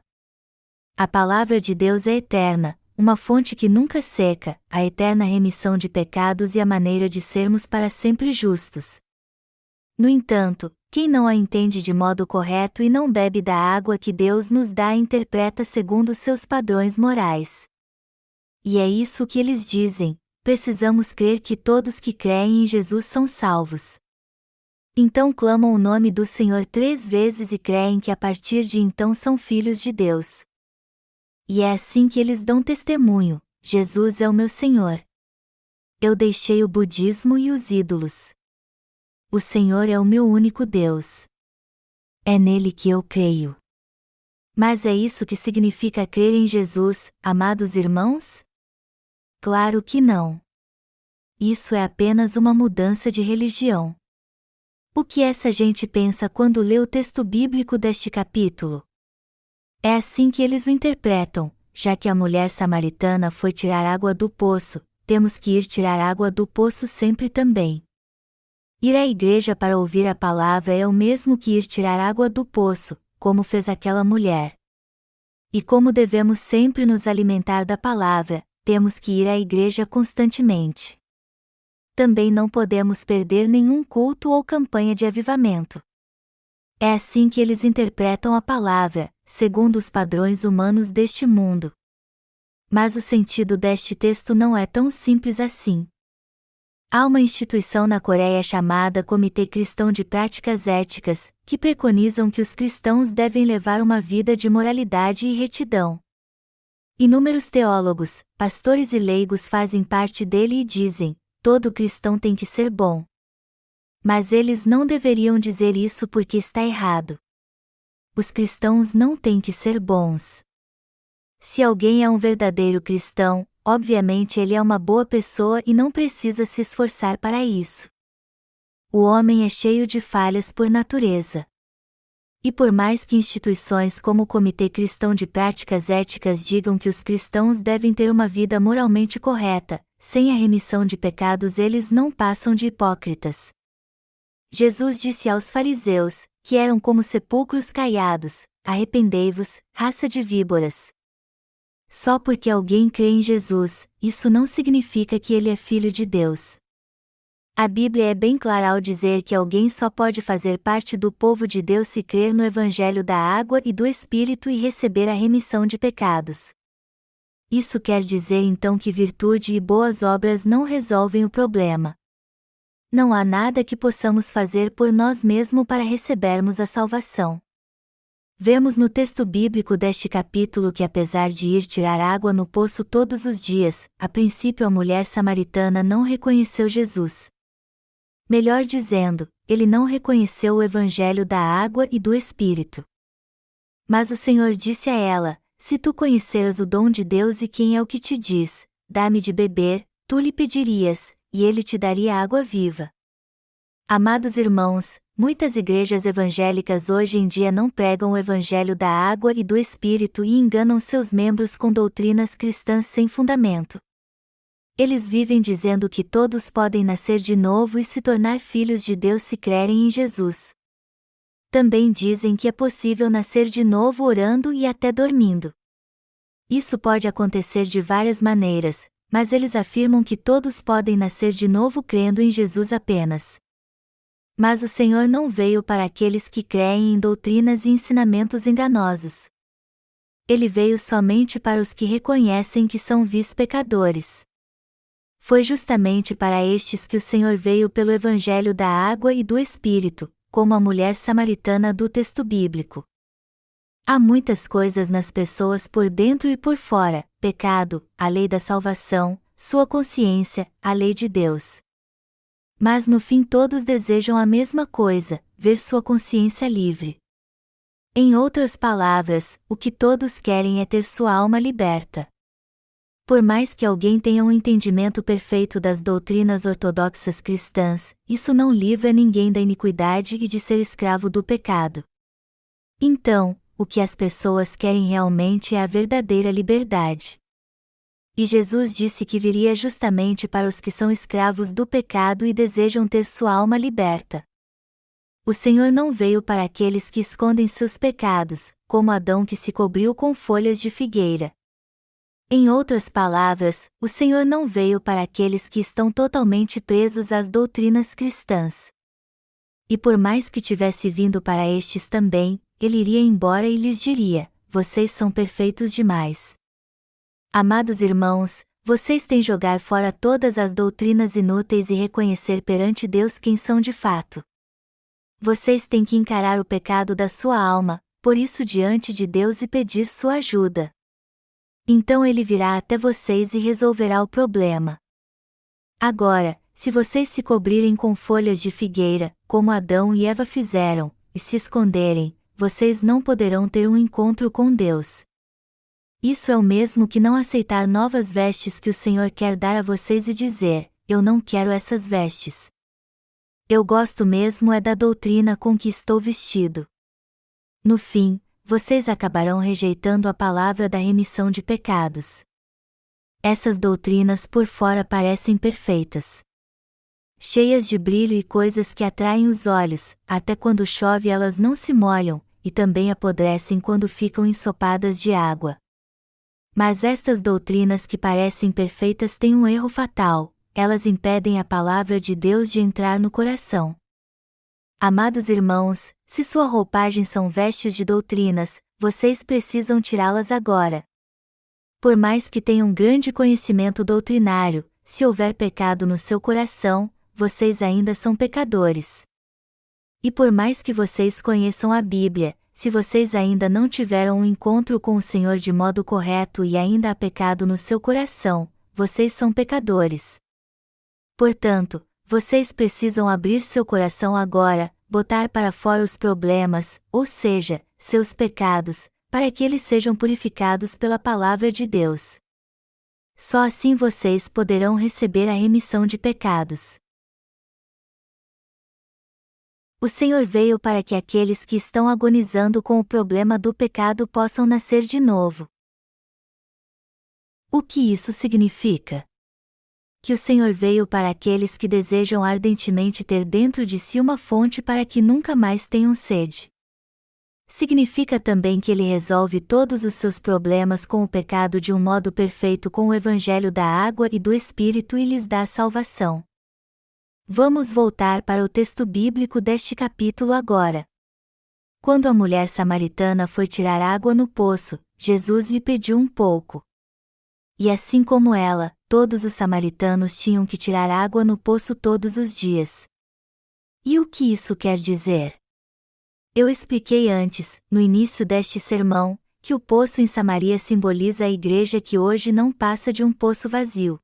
S1: A palavra de Deus é eterna, uma fonte que nunca seca, a eterna remissão de pecados e a maneira de sermos para sempre justos. No entanto, quem não a entende de modo correto e não bebe da água que Deus nos dá e interpreta segundo seus padrões morais. E é isso que eles dizem: precisamos crer que todos que creem em Jesus são salvos. Então clamam o nome do Senhor 3 vezes e creem que a partir de então são filhos de Deus. E é assim que eles dão testemunho: Jesus é o meu Senhor. Eu deixei o budismo e os ídolos. O Senhor é o meu único Deus. É nele que eu creio. Mas é isso que significa crer em Jesus, amados irmãos? Claro que não. Isso é apenas uma mudança de religião. O que essa gente pensa quando lê o texto bíblico deste capítulo? É assim que eles o interpretam: já que a mulher samaritana foi tirar água do poço, temos que ir tirar água do poço sempre também. Ir à igreja para ouvir a palavra é o mesmo que ir tirar água do poço, como fez aquela mulher. E como devemos sempre nos alimentar da palavra, temos que ir à igreja constantemente. Também não podemos perder nenhum culto ou campanha de avivamento. É assim que eles interpretam a palavra, segundo os padrões humanos deste mundo. Mas o sentido deste texto não é tão simples assim. Há uma instituição na Coreia chamada Comitê Cristão de Práticas Éticas, que preconizam que os cristãos devem levar uma vida de moralidade e retidão. Inúmeros teólogos, pastores e leigos fazem parte dele e dizem: todo cristão tem que ser bom. Mas eles não deveriam dizer isso porque está errado. Os cristãos não têm que ser bons. Se alguém é um verdadeiro cristão, obviamente ele é uma boa pessoa e não precisa se esforçar para isso. O homem é cheio de falhas por natureza. E por mais que instituições como o Comitê Cristão de Práticas Éticas digam que os cristãos devem ter uma vida moralmente correta, sem a remissão de pecados eles não passam de hipócritas. Jesus disse aos fariseus, que eram como sepulcros caiados: arrependei-vos, raça de víboras. Só porque alguém crê em Jesus, isso não significa que ele é filho de Deus. A Bíblia é bem clara ao dizer que alguém só pode fazer parte do povo de Deus se crer no Evangelho da água e do Espírito e receber a remissão de pecados. Isso quer dizer então que virtude e boas obras não resolvem o problema. Não há nada que possamos fazer por nós mesmos para recebermos a salvação. Vemos no texto bíblico deste capítulo que apesar de ir tirar água no poço todos os dias, a princípio a mulher samaritana não reconheceu Jesus. Melhor dizendo, ele não reconheceu o Evangelho da água e do Espírito. Mas o Senhor disse a ela: se tu conheceras o dom de Deus e quem é o que te diz, dá-me de beber, tu lhe pedirias, e ele te daria água viva. Amados irmãos, muitas igrejas evangélicas hoje em dia não pregam o Evangelho da água e do Espírito e enganam seus membros com doutrinas cristãs sem fundamento. Eles vivem dizendo que todos podem nascer de novo e se tornar filhos de Deus se crerem em Jesus. Também dizem que é possível nascer de novo orando e até dormindo. Isso pode acontecer de várias maneiras, mas eles afirmam que todos podem nascer de novo crendo em Jesus apenas. Mas o Senhor não veio para aqueles que creem em doutrinas e ensinamentos enganosos. Ele veio somente para os que reconhecem que são vis pecadores. Foi justamente para estes que o Senhor veio pelo Evangelho da água e do Espírito, como a mulher samaritana do texto bíblico. Há muitas coisas nas pessoas por dentro e por fora: pecado, a lei da salvação, sua consciência, a lei de Deus. Mas no fim todos desejam a mesma coisa: ver sua consciência livre. Em outras palavras, o que todos querem é ter sua alma liberta. Por mais que alguém tenha um entendimento perfeito das doutrinas ortodoxas cristãs, isso não livra ninguém da iniquidade e de ser escravo do pecado. Então, o que as pessoas querem realmente é a verdadeira liberdade. E Jesus disse que viria justamente para os que são escravos do pecado e desejam ter sua alma liberta. O Senhor não veio para aqueles que escondem seus pecados, como Adão que se cobriu com folhas de figueira. Em outras palavras, o Senhor não veio para aqueles que estão totalmente presos às doutrinas cristãs. E por mais que tivesse vindo para estes também, ele iria embora e lhes diria: vocês são perfeitos demais. Amados irmãos, vocês têm de jogar fora todas as doutrinas inúteis e reconhecer perante Deus quem são de fato. Vocês têm que encarar o pecado da sua alma, por isso diante de Deus e pedir sua ajuda. Então ele virá até vocês e resolverá o problema. Agora, se vocês se cobrirem com folhas de figueira, como Adão e Eva fizeram, e se esconderem, vocês não poderão ter um encontro com Deus. Isso é o mesmo que não aceitar novas vestes que o Senhor quer dar a vocês e dizer: eu não quero essas vestes. Eu gosto mesmo é da doutrina com que estou vestido. No fim, vocês acabarão rejeitando a palavra da remissão de pecados. Essas doutrinas por fora parecem perfeitas, cheias de brilho e coisas que atraem os olhos, até quando chove elas não se molham, e também apodrecem quando ficam ensopadas de água. Mas estas doutrinas que parecem perfeitas têm um erro fatal: elas impedem a palavra de Deus de entrar no coração. Amados irmãos, se sua roupagem são vestes de doutrinas, vocês precisam tirá-las agora. Por mais que tenham grande conhecimento doutrinário, se houver pecado no seu coração, vocês ainda são pecadores. E por mais que vocês conheçam a Bíblia, se vocês ainda não tiveram um encontro com o Senhor de modo correto e ainda há pecado no seu coração, vocês são pecadores. Portanto, vocês precisam abrir seu coração agora, botar para fora os problemas, ou seja, seus pecados, para que eles sejam purificados pela palavra de Deus. Só assim vocês poderão receber a remissão de pecados. O Senhor veio para que aqueles que estão agonizando com o problema do pecado possam nascer de novo. O que isso significa? Que o Senhor veio para aqueles que desejam ardentemente ter dentro de si uma fonte para que nunca mais tenham sede. Significa também que Ele resolve todos os seus problemas com o pecado de um modo perfeito com o Evangelho da água e do Espírito e lhes dá salvação. Vamos voltar para o texto bíblico deste capítulo agora. Quando a mulher samaritana foi tirar água no poço, Jesus lhe pediu um pouco. E assim como ela, todos os samaritanos tinham que tirar água no poço todos os dias. E o que isso quer dizer? Eu expliquei antes, no início deste sermão, que o poço em Samaria simboliza a igreja que hoje não passa de um poço vazio.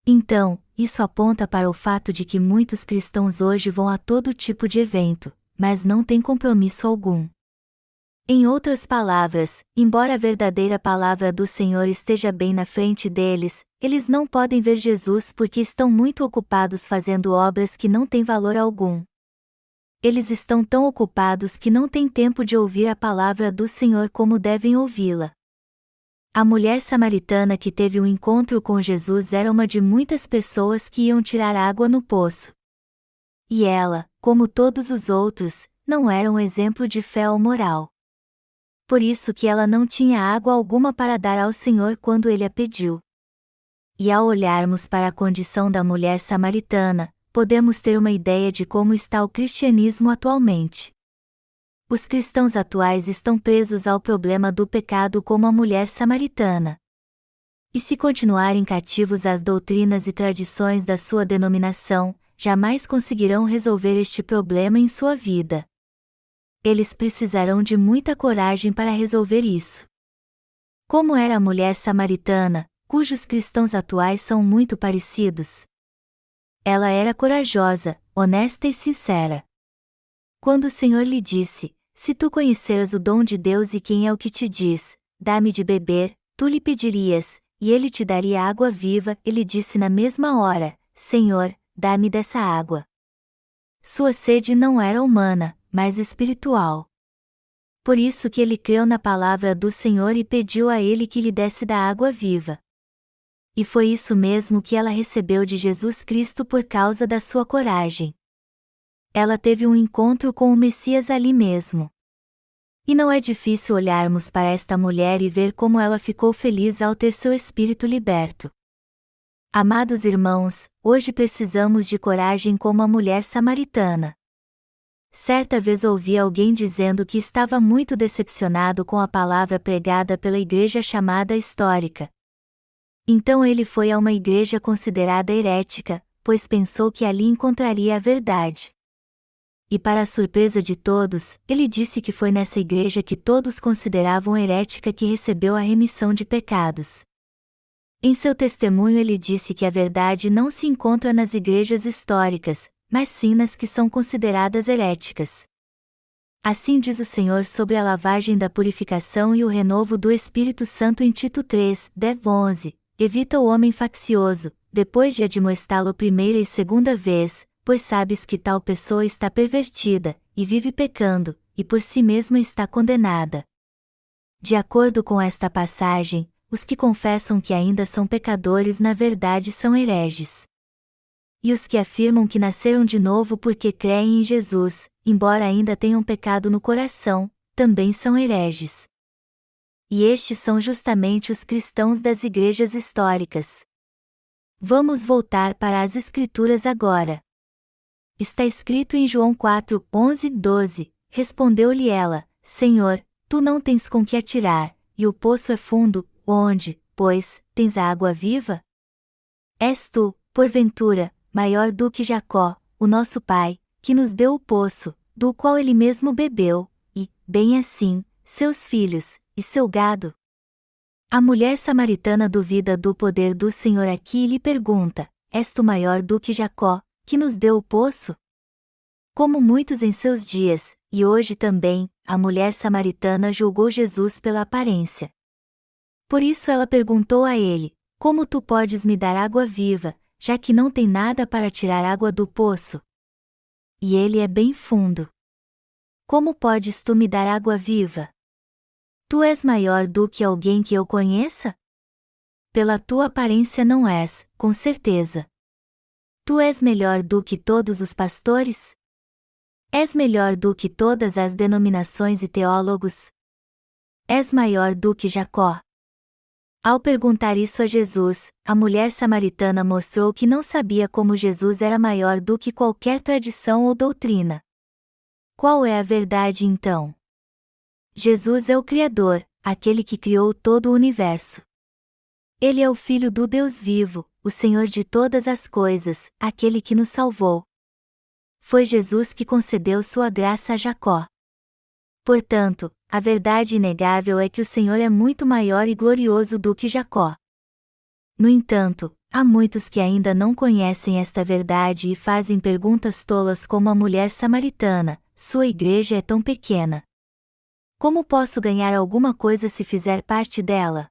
S1: Então, isso aponta para o fato de que muitos cristãos hoje vão a todo tipo de evento, mas não têm compromisso algum. Em outras palavras, embora a verdadeira palavra do Senhor esteja bem na frente deles, eles não podem ver Jesus porque estão muito ocupados fazendo obras que não têm valor algum. Eles estão tão ocupados que não têm tempo de ouvir a palavra do Senhor como devem ouvi-la. A mulher samaritana que teve um encontro com Jesus era uma de muitas pessoas que iam tirar água no poço. E ela, como todos os outros, não era um exemplo de fé ou moral. Por isso que ela não tinha água alguma para dar ao Senhor quando ele a pediu. E ao olharmos para a condição da mulher samaritana, podemos ter uma ideia de como está o cristianismo atualmente. Os cristãos atuais estão presos ao problema do pecado como a mulher samaritana. E se continuarem cativos às doutrinas e tradições da sua denominação, jamais conseguirão resolver este problema em sua vida. Eles precisarão de muita coragem para resolver isso. Como era a mulher samaritana, cujos cristãos atuais são muito parecidos? Ela era corajosa, honesta e sincera. Quando o Senhor lhe disse: "Se tu conheceras o dom de Deus e quem é o que te diz, dá-me de beber", tu lhe pedirias, e ele te daria água viva, ele disse na mesma hora: "Senhor, dá-me dessa água." Sua sede não era humana, mas espiritual. Por isso que ele creu na palavra do Senhor e pediu a ele que lhe desse da água viva. E foi isso mesmo que ela recebeu de Jesus Cristo por causa da sua coragem. Ela teve um encontro com o Messias ali mesmo. E não é difícil olharmos para esta mulher e ver como ela ficou feliz ao ter seu espírito liberto. Amados irmãos, hoje precisamos de coragem como a mulher samaritana. Certa vez ouvi alguém dizendo que estava muito decepcionado com a palavra pregada pela igreja chamada histórica. Então ele foi a uma igreja considerada herética, pois pensou que ali encontraria a verdade. E para a surpresa de todos, ele disse que foi nessa igreja que todos consideravam herética que recebeu a remissão de pecados. Em seu testemunho ele disse que a verdade não se encontra nas igrejas históricas, mas sim nas que são consideradas heréticas. Assim diz o Senhor sobre a lavagem da purificação e o renovo do Espírito Santo em Tito 3, 10-11, evita o homem faccioso, depois de admoestá-lo primeira e segunda vez, pois sabes que tal pessoa está pervertida, e vive pecando, e por si mesma está condenada. De acordo com esta passagem, os que confessam que ainda são pecadores na verdade são hereges. E os que afirmam que nasceram de novo porque creem em Jesus, embora ainda tenham pecado no coração, também são hereges. E estes são justamente os cristãos das igrejas históricas. Vamos voltar para as Escrituras agora. Está escrito em João 4, 11-12, respondeu-lhe ela: "Senhor, tu não tens com que atirar, e o poço é fundo, onde, pois, tens a água viva? És tu, porventura, maior do que Jacó, o nosso pai, que nos deu o poço, do qual ele mesmo bebeu, e, bem assim, seus filhos, e seu gado?" A mulher samaritana duvida do poder do Senhor aqui e lhe pergunta: "És tu maior do que Jacó, que nos deu o poço?" Como muitos em seus dias, e hoje também, a mulher samaritana julgou Jesus pela aparência. Por isso ela perguntou a ele: "Como tu podes me dar água viva, já que não tem nada para tirar água do poço? E ele é bem fundo. Como podes tu me dar água viva? Tu és maior do que alguém que eu conheça? Pela tua aparência não és, com certeza. Tu és melhor do que todos os pastores? És melhor do que todas as denominações e teólogos? És maior do que Jacó?" Ao perguntar isso a Jesus, a mulher samaritana mostrou que não sabia como Jesus era maior do que qualquer tradição ou doutrina. Qual é a verdade então? Jesus é o Criador, aquele que criou todo o universo. Ele é o Filho do Deus vivo, o Senhor de todas as coisas, aquele que nos salvou. Foi Jesus que concedeu sua graça a Jacó. Portanto, a verdade inegável é que o Senhor é muito maior e glorioso do que Jacó. No entanto, há muitos que ainda não conhecem esta verdade e fazem perguntas tolas como a mulher samaritana: "Sua igreja é tão pequena. Como posso ganhar alguma coisa se fizer parte dela?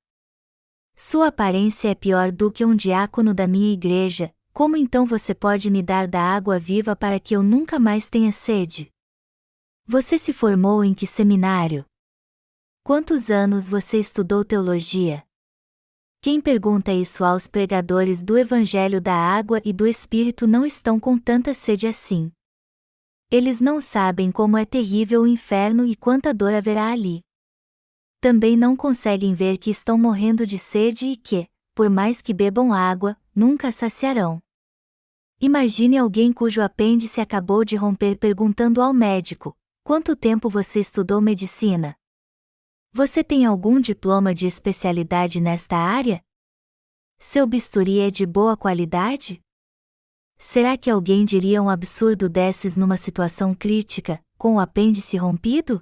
S1: Sua aparência é pior do que um diácono da minha igreja, como então você pode me dar da água viva para que eu nunca mais tenha sede? Você se formou em que seminário? Quantos anos você estudou teologia?" Quem pergunta isso aos pregadores do Evangelho da Água e do Espírito não estão com tanta sede assim. Eles não sabem como é terrível o inferno e quanta dor haverá ali. Também não conseguem ver que estão morrendo de sede e que, por mais que bebam água, nunca saciarão. Imagine alguém cujo apêndice acabou de romper perguntando ao médico: "Quanto tempo você estudou medicina? Você tem algum diploma de especialidade nesta área? Seu bisturi é de boa qualidade?" Será que alguém diria um absurdo desses numa situação crítica, com o apêndice rompido?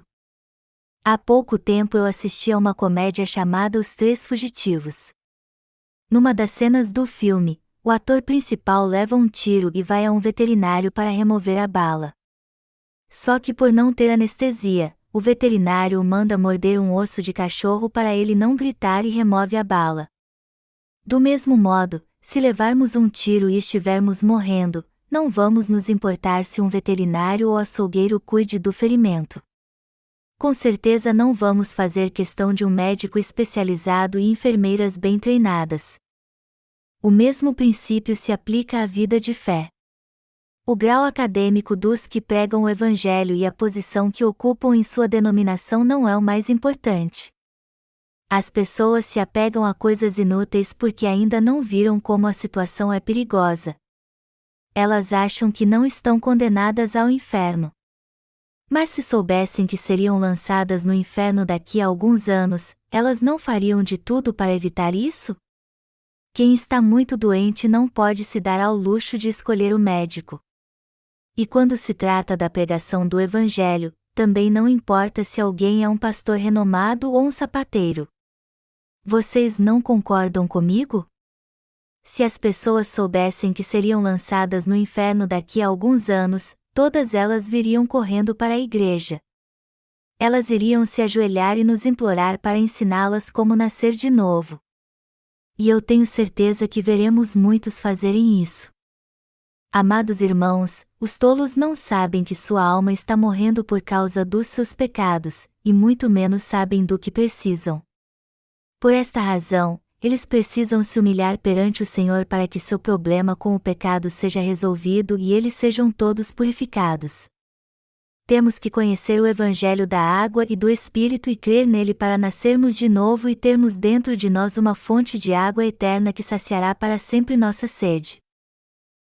S1: Há pouco tempo eu assisti a uma comédia chamada Os Três Fugitivos. Numa das cenas do filme, o ator principal leva um tiro e vai a um veterinário para remover a bala. Só que por não ter anestesia, o veterinário o manda morder um osso de cachorro para ele não gritar e remove a bala. Do mesmo modo, se levarmos um tiro e estivermos morrendo, não vamos nos importar se um veterinário ou açougueiro cuide do ferimento. Com certeza não vamos fazer questão de um médico especializado e enfermeiras bem treinadas. O mesmo princípio se aplica à vida de fé. O grau acadêmico dos que pregam o Evangelho e a posição que ocupam em sua denominação não é o mais importante. As pessoas se apegam a coisas inúteis porque ainda não viram como a situação é perigosa. Elas acham que não estão condenadas ao inferno. Mas se soubessem que seriam lançadas no inferno daqui a alguns anos, elas não fariam de tudo para evitar isso? Quem está muito doente não pode se dar ao luxo de escolher o médico. E quando se trata da pregação do Evangelho, também não importa se alguém é um pastor renomado ou um sapateiro. Vocês não concordam comigo? Se as pessoas soubessem que seriam lançadas no inferno daqui a alguns anos, todas elas viriam correndo para a igreja. Elas iriam se ajoelhar e nos implorar para ensiná-las como nascer de novo. E eu tenho certeza que veremos muitos fazerem isso. Amados irmãos, os tolos não sabem que sua alma está morrendo por causa dos seus pecados, e muito menos sabem do que precisam. Por esta razão, eles precisam se humilhar perante o Senhor para que seu problema com o pecado seja resolvido e eles sejam todos purificados. Temos que conhecer o Evangelho da água e do Espírito e crer nele para nascermos de novo e termos dentro de nós uma fonte de água eterna que saciará para sempre nossa sede.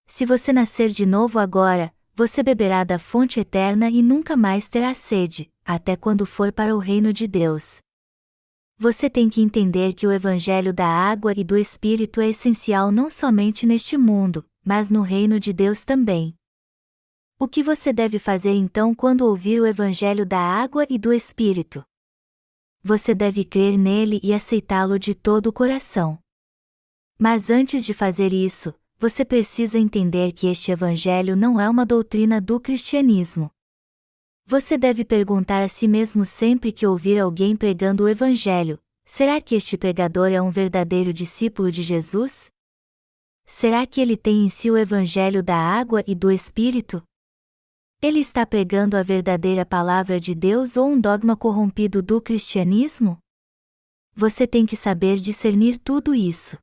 S1: Se você nascer de novo agora, você beberá da fonte eterna e nunca mais terá sede, até quando for para o reino de Deus. Você tem que entender que o Evangelho da água e do Espírito é essencial não somente neste mundo, mas no reino de Deus também. O que você deve fazer então quando ouvir o Evangelho da água e do Espírito? Você deve crer nele e aceitá-lo de todo o coração. Mas antes de fazer isso, você precisa entender que este Evangelho não é uma doutrina do cristianismo. Você deve perguntar a si mesmo sempre que ouvir alguém pregando o Evangelho: será que este pregador é um verdadeiro discípulo de Jesus? Será que ele tem em si o Evangelho da água e do Espírito? Ele está pregando a verdadeira palavra de Deus ou um dogma corrompido do cristianismo? Você tem que saber discernir tudo isso.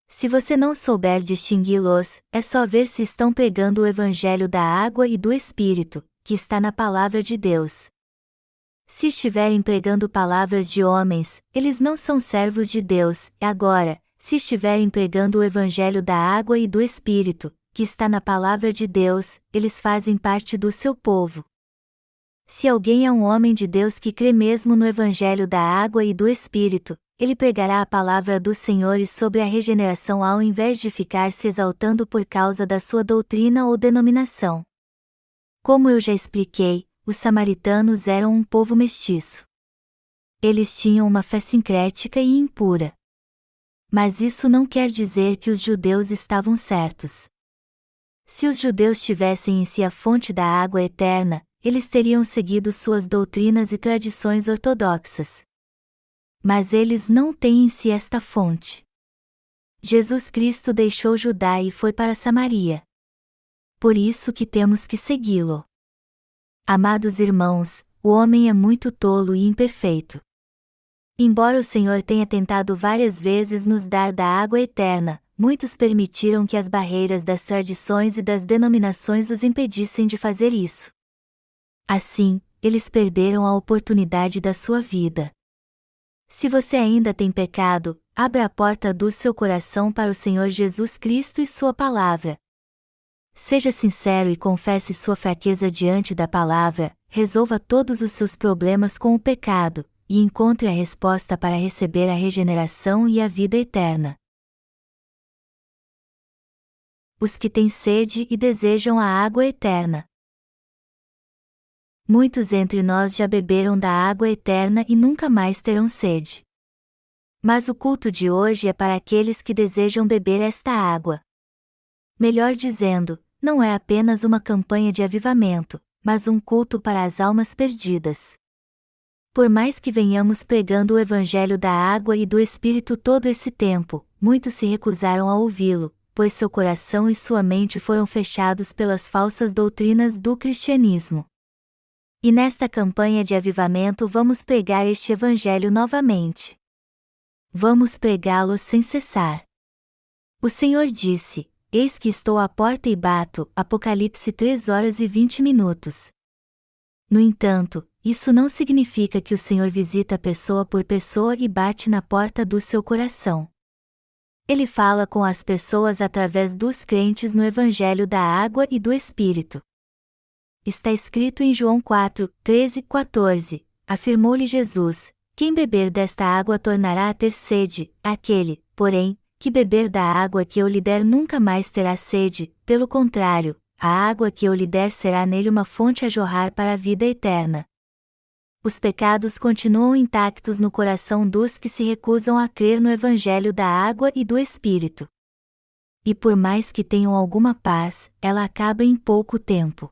S1: Se você não souber distingui-los, é só ver se estão pregando o Evangelho da água e do Espírito, que está na palavra de Deus. Se estiverem pregando palavras de homens, eles não são servos de Deus. Agora, se estiverem pregando o Evangelho da água e do Espírito, que está na palavra de Deus, eles fazem parte do seu povo. Se alguém é um homem de Deus que crê mesmo no Evangelho da água e do Espírito, ele pregará a palavra do Senhor e sobre a regeneração ao invés de ficar se exaltando por causa da sua doutrina ou denominação. Como eu já expliquei, os samaritanos eram um povo mestiço. Eles tinham uma fé sincrética e impura. Mas isso não quer dizer que os judeus estavam certos. Se os judeus tivessem em si a fonte da água eterna, eles teriam seguido suas doutrinas e tradições ortodoxas. Mas eles não têm em si esta fonte. Jesus Cristo deixou Judá e foi para Samaria. Por isso que temos que segui-lo. Amados irmãos, o homem é muito tolo e imperfeito. Embora o Senhor tenha tentado várias vezes nos dar da água eterna, muitos permitiram que as barreiras das tradições e das denominações os impedissem de fazer isso. Assim, eles perderam a oportunidade da sua vida. Se você ainda tem pecado, abra a porta do seu coração para o Senhor Jesus Cristo e sua palavra. Seja sincero e confesse sua fraqueza diante da palavra, resolva todos os seus problemas com o pecado, e encontre a resposta para receber a regeneração e a vida eterna. Os que têm sede e desejam a água eterna. Muitos entre nós já beberam da água eterna e nunca mais terão sede. Mas o culto de hoje é para aqueles que desejam beber esta água. Melhor dizendo, não é apenas uma campanha de avivamento, mas um culto para as almas perdidas. Por mais que venhamos pregando o evangelho da água e do Espírito todo esse tempo, muitos se recusaram a ouvi-lo, pois seu coração e sua mente foram fechados pelas falsas doutrinas do cristianismo. E nesta campanha de avivamento vamos pregar este evangelho novamente. Vamos pregá-lo sem cessar. O Senhor disse: Eis que estou à porta e bato, Apocalipse 3h20. No entanto, isso não significa que o Senhor visita pessoa por pessoa e bate na porta do seu coração. Ele fala com as pessoas através dos crentes no Evangelho da Água e do Espírito. Está escrito em João 4:13-14, afirmou-lhe Jesus: Quem beber desta água tornará a ter sede, aquele, porém, que beber da água que eu lhe der nunca mais terá sede, pelo contrário, a água que eu lhe der será nele uma fonte a jorrar para a vida eterna. Os pecados continuam intactos no coração dos que se recusam a crer no Evangelho da Água e do Espírito. E por mais que tenham alguma paz, ela acaba em pouco tempo.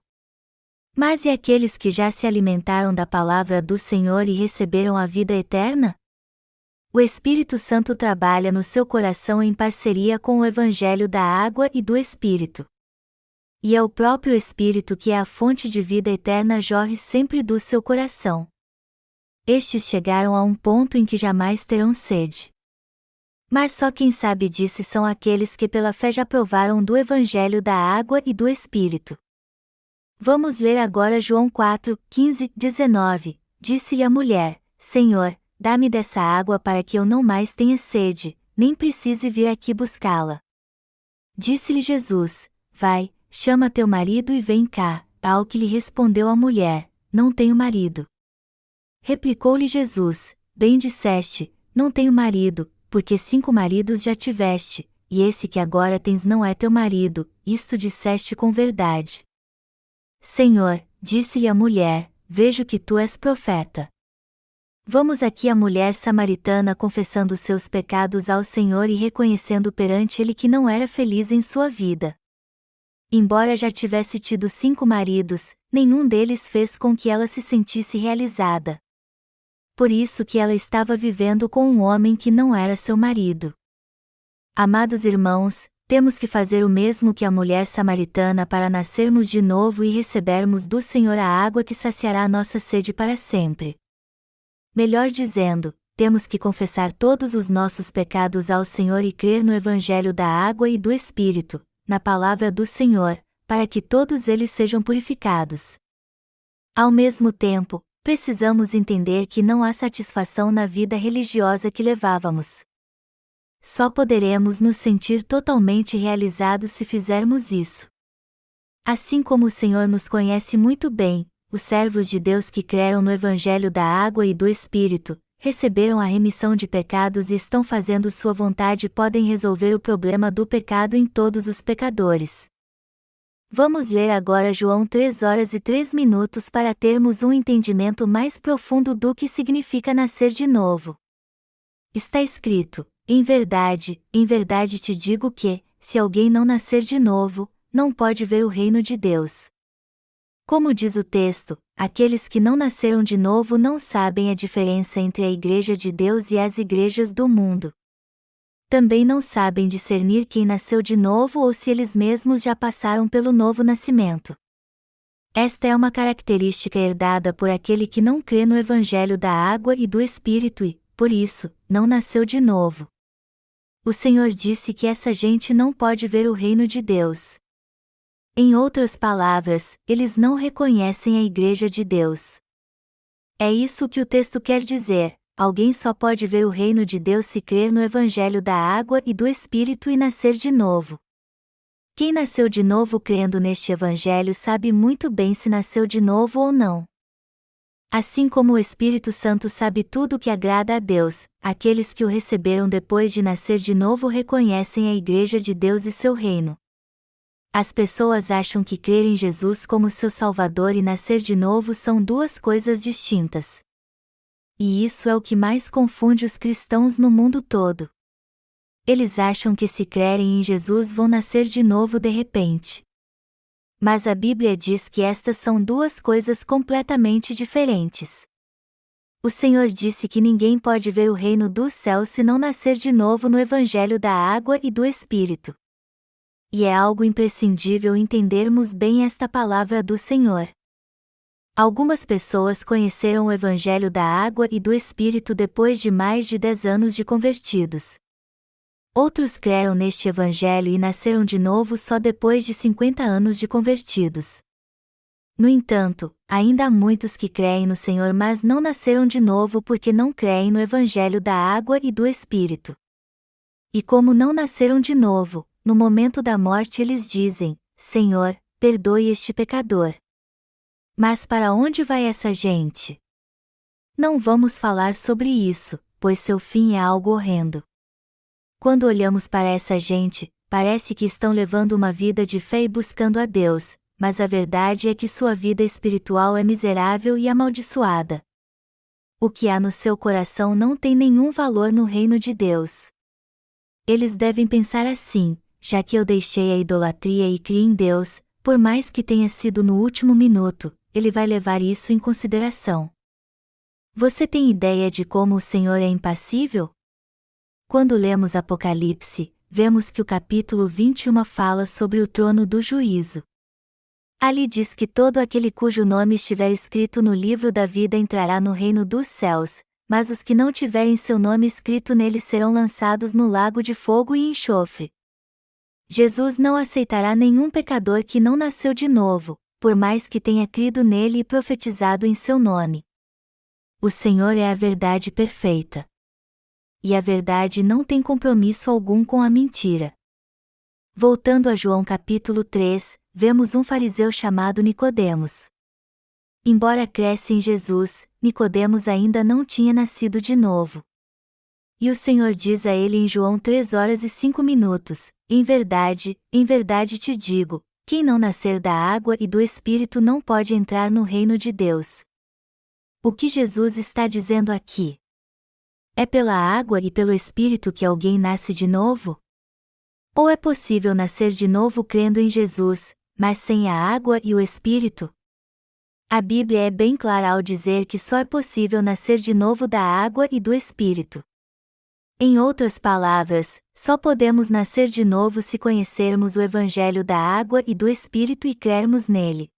S1: Mas e aqueles que já se alimentaram da palavra do Senhor e receberam a vida eterna? O Espírito Santo trabalha no seu coração em parceria com o Evangelho da Água e do Espírito. E é o próprio Espírito que é a fonte de vida eterna jorre sempre do seu coração. Estes chegaram a um ponto em que jamais terão sede. Mas só quem sabe disso são aqueles que pela fé já provaram do Evangelho da Água e do Espírito. Vamos ler agora João 4:15-19. Disse-lhe a mulher: Senhor, dá-me dessa água para que eu não mais tenha sede, nem precise vir aqui buscá-la. Disse-lhe Jesus: Vai, chama teu marido e vem cá. Ao que lhe respondeu a mulher: Não tenho marido. Replicou-lhe Jesus: Bem disseste, não tenho marido, porque 5 maridos já tiveste, e esse que agora tens não é teu marido, isto disseste com verdade. Senhor, disse-lhe a mulher, vejo que tu és profeta. Vamos aqui a mulher samaritana confessando seus pecados ao Senhor e reconhecendo perante ele que não era feliz em sua vida. Embora já tivesse tido 5 maridos, nenhum deles fez com que ela se sentisse realizada. Por isso que ela estava vivendo com um homem que não era seu marido. Amados irmãos, temos que fazer o mesmo que a mulher samaritana para nascermos de novo e recebermos do Senhor a água que saciará nossa sede para sempre. Melhor dizendo, temos que confessar todos os nossos pecados ao Senhor e crer no Evangelho da Água e do Espírito, na palavra do Senhor, para que todos eles sejam purificados. Ao mesmo tempo, precisamos entender que não há satisfação na vida religiosa que levávamos. Só poderemos nos sentir totalmente realizados se fizermos isso. Assim como o Senhor nos conhece muito bem, os servos de Deus que creram no Evangelho da Água e do Espírito, receberam a remissão de pecados e estão fazendo sua vontade podem resolver o problema do pecado em todos os pecadores. Vamos ler agora João 3h03 para termos um entendimento mais profundo do que significa nascer de novo. Está escrito: em verdade te digo que, se alguém não nascer de novo, não pode ver o reino de Deus. Como diz o texto, aqueles que não nasceram de novo não sabem a diferença entre a Igreja de Deus e as igrejas do mundo. Também não sabem discernir quem nasceu de novo ou se eles mesmos já passaram pelo novo nascimento. Esta é uma característica herdada por aquele que não crê no Evangelho da Água e do Espírito e, por isso, não nasceu de novo. O Senhor disse que essa gente não pode ver o reino de Deus. Em outras palavras, eles não reconhecem a Igreja de Deus. É isso que o texto quer dizer: alguém só pode ver o reino de Deus se crer no Evangelho da Água e do Espírito e nascer de novo. Quem nasceu de novo crendo neste Evangelho sabe muito bem se nasceu de novo ou não. Assim como o Espírito Santo sabe tudo o que agrada a Deus, aqueles que o receberam depois de nascer de novo reconhecem a Igreja de Deus e seu reino. As pessoas acham que crer em Jesus como seu Salvador e nascer de novo são duas coisas distintas. E isso é o que mais confunde os cristãos no mundo todo. Eles acham que se crerem em Jesus vão nascer de novo de repente. Mas a Bíblia diz que estas são duas coisas completamente diferentes. O Senhor disse que ninguém pode ver o reino dos céus se não nascer de novo no Evangelho da água e do Espírito. E é algo imprescindível entendermos bem esta palavra do Senhor. Algumas pessoas conheceram o Evangelho da água e do Espírito depois de mais de 10 anos de convertidos. Outros creram neste Evangelho e nasceram de novo só depois de 50 anos de convertidos. No entanto, ainda há muitos que creem no Senhor mas não nasceram de novo porque não creem no Evangelho da água e do Espírito. E como não nasceram de novo, no momento da morte eles dizem: Senhor, perdoe este pecador. Mas para onde vai essa gente? Não vamos falar sobre isso, pois seu fim é algo horrendo. Quando olhamos para essa gente, parece que estão levando uma vida de fé e buscando a Deus, mas a verdade é que sua vida espiritual é miserável e amaldiçoada. O que há no seu coração não tem nenhum valor no reino de Deus. Eles devem pensar assim: já que eu deixei a idolatria e criei em Deus, por mais que tenha sido no último minuto, Ele vai levar isso em consideração. Você tem ideia de como o Senhor é impassível? Quando lemos Apocalipse, vemos que o capítulo 21 fala sobre o trono do juízo. Ali diz que todo aquele cujo nome estiver escrito no livro da vida entrará no reino dos céus, mas os que não tiverem seu nome escrito nele serão lançados no lago de fogo e enxofre. Jesus não aceitará nenhum pecador que não nasceu de novo, por mais que tenha crido nele e profetizado em seu nome. O Senhor é a verdade perfeita. E a verdade não tem compromisso algum com a mentira. Voltando a João capítulo 3, vemos um fariseu chamado Nicodemos. Embora cresce em Jesus, Nicodemos ainda não tinha nascido de novo. E o Senhor diz a ele em João 3:05: em verdade te digo, quem não nascer da água e do Espírito não pode entrar no reino de Deus. O que Jesus está dizendo aqui? É pela água e pelo Espírito que alguém nasce de novo? Ou é possível nascer de novo crendo em Jesus, mas sem a água e o Espírito? A Bíblia é bem clara ao dizer que só é possível nascer de novo da água e do Espírito. Em outras palavras, só podemos nascer de novo se conhecermos o Evangelho da água e do Espírito e crermos nele.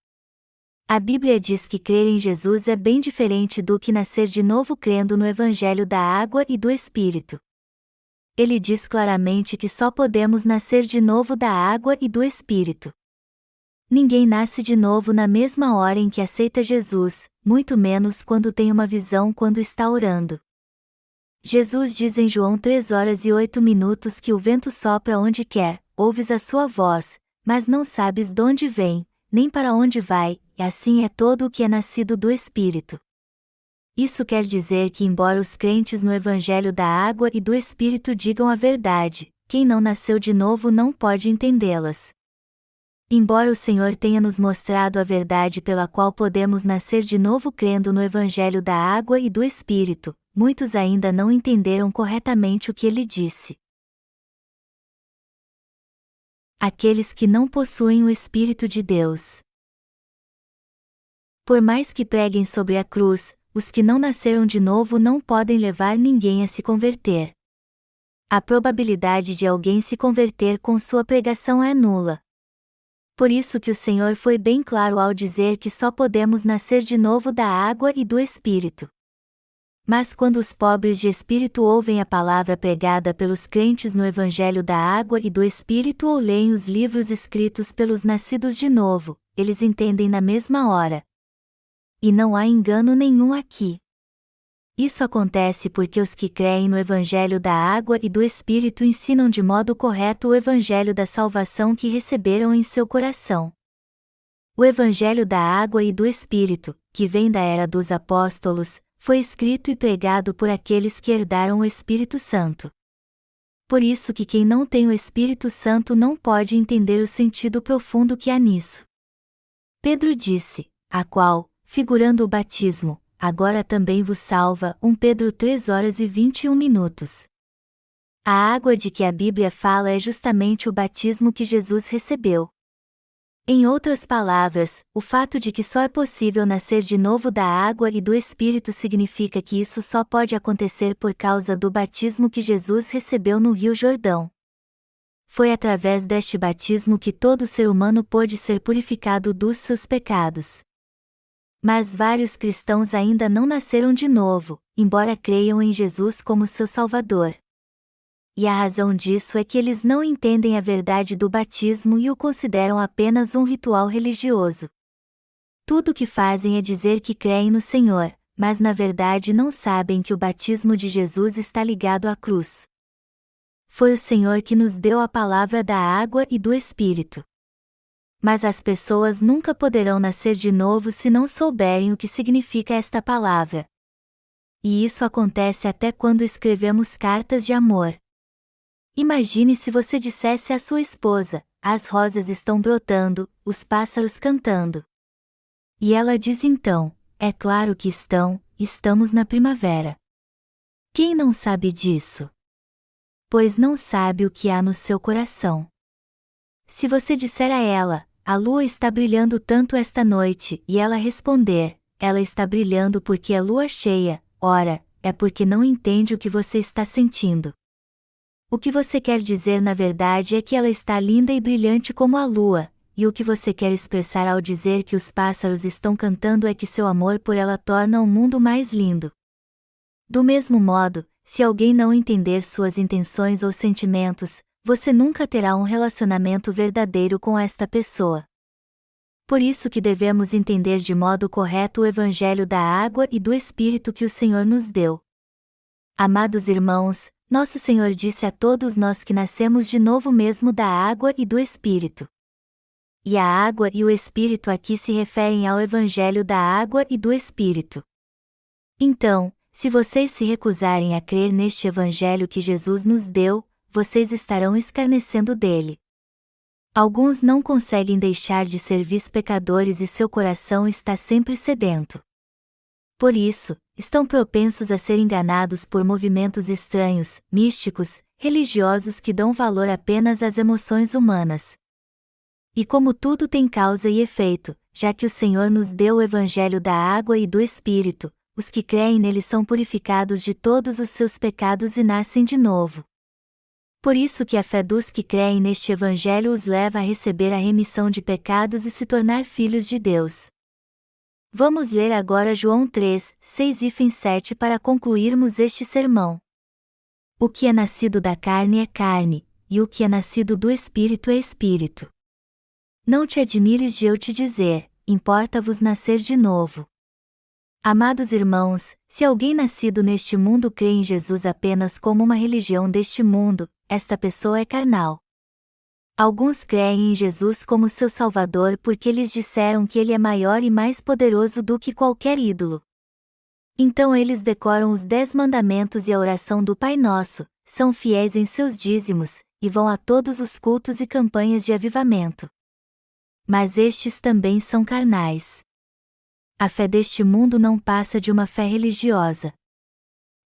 S1: A Bíblia diz que crer em Jesus é bem diferente do que nascer de novo crendo no Evangelho da água e do Espírito. Ele diz claramente que só podemos nascer de novo da água e do Espírito. Ninguém nasce de novo na mesma hora em que aceita Jesus, muito menos quando tem uma visão quando está orando. Jesus diz em João 3:08 que o vento sopra onde quer, ouves a sua voz, mas não sabes de onde vem, nem para onde vai, e assim é todo o que é nascido do Espírito. Isso quer dizer que embora os crentes no Evangelho da água e do Espírito digam a verdade, quem não nasceu de novo não pode entendê-las. Embora o Senhor tenha nos mostrado a verdade pela qual podemos nascer de novo crendo no Evangelho da água e do Espírito, muitos ainda não entenderam corretamente o que ele disse. Aqueles que não possuem o Espírito de Deus. Por mais que preguem sobre a cruz, os que não nasceram de novo não podem levar ninguém a se converter. A probabilidade de alguém se converter com sua pregação é nula. Por isso que o Senhor foi bem claro ao dizer que só podemos nascer de novo da água e do Espírito. Mas quando os pobres de espírito ouvem a palavra pregada pelos crentes no Evangelho da água e do Espírito ou leem os livros escritos pelos nascidos de novo, eles entendem na mesma hora. E não há engano nenhum aqui. Isso acontece porque os que creem no Evangelho da água e do Espírito ensinam de modo correto o Evangelho da salvação que receberam em seu coração. O Evangelho da água e do Espírito, que vem da era dos apóstolos, foi escrito e pregado por aqueles que herdaram o Espírito Santo. por isso que quem não tem o Espírito Santo não pode entender o sentido profundo que há nisso. Pedro disse, a qual, figurando o batismo, agora também vos salva. 1 Pedro 3h21. A água de que a Bíblia fala é justamente o batismo que Jesus recebeu. Em outras palavras, o fato de que só é possível nascer de novo da água e do Espírito significa que isso só pode acontecer por causa do batismo que Jesus recebeu no Rio Jordão. Foi através deste batismo que todo ser humano pôde ser purificado dos seus pecados. Mas vários cristãos ainda não nasceram de novo, embora creiam em Jesus como seu Salvador. E a razão disso é que eles não entendem a verdade do batismo e o consideram apenas um ritual religioso. Tudo o que fazem é dizer que creem no Senhor, mas na verdade não sabem que o batismo de Jesus está ligado à cruz. Foi o Senhor que nos deu a palavra da água e do Espírito. Mas as pessoas nunca poderão nascer de novo se não souberem o que significa esta palavra. E isso acontece até quando escrevemos cartas de amor. Imagine se você dissesse à sua esposa, as rosas estão brotando, os pássaros cantando. E ela diz então, é claro que estamos na primavera. Quem não sabe disso? Pois não sabe o que há no seu coração. Se você disser a ela, a lua está brilhando tanto esta noite, e ela responder, ela está brilhando porque é lua cheia, ora, é porque não entende o que você está sentindo. O que você quer dizer na verdade é que ela está linda e brilhante como a lua, e o que você quer expressar ao dizer que os pássaros estão cantando é que seu amor por ela torna o mundo mais lindo. Do mesmo modo, se alguém não entender suas intenções ou sentimentos, você nunca terá um relacionamento verdadeiro com esta pessoa. Por isso que devemos entender de modo correto o Evangelho da água e do Espírito que o Senhor nos deu. Amados irmãos, nosso Senhor disse a todos nós que nascemos de novo mesmo da água e do Espírito. E a água e o Espírito aqui se referem ao Evangelho da água e do Espírito. Então, se vocês se recusarem a crer neste Evangelho que Jesus nos deu, vocês estarão escarnecendo dele. Alguns não conseguem deixar de ser pecadores e seu coração está sempre sedento. Por isso, estão propensos a ser enganados por movimentos estranhos, místicos, religiosos que dão valor apenas às emoções humanas. E como tudo tem causa e efeito, já que o Senhor nos deu o Evangelho da água e do Espírito, os que creem nele são purificados de todos os seus pecados e nascem de novo. Por isso que a fé dos que creem neste Evangelho os leva a receber a remissão de pecados e se tornar filhos de Deus. Vamos ler agora João 3, 6 e 7 para concluirmos este sermão. O que é nascido da carne é carne, e o que é nascido do Espírito é Espírito. Não te admires de eu te dizer, importa-vos nascer de novo. Amados irmãos, se alguém nascido neste mundo crê em Jesus apenas como uma religião deste mundo, esta pessoa é carnal. Alguns creem em Jesus como seu Salvador porque lhes disseram que ele é maior e mais poderoso do que qualquer ídolo. Então eles decoram os 10 mandamentos e a oração do Pai Nosso, são fiéis em seus dízimos, e vão a todos os cultos e campanhas de avivamento. Mas estes também são carnais. A fé deste mundo não passa de uma fé religiosa.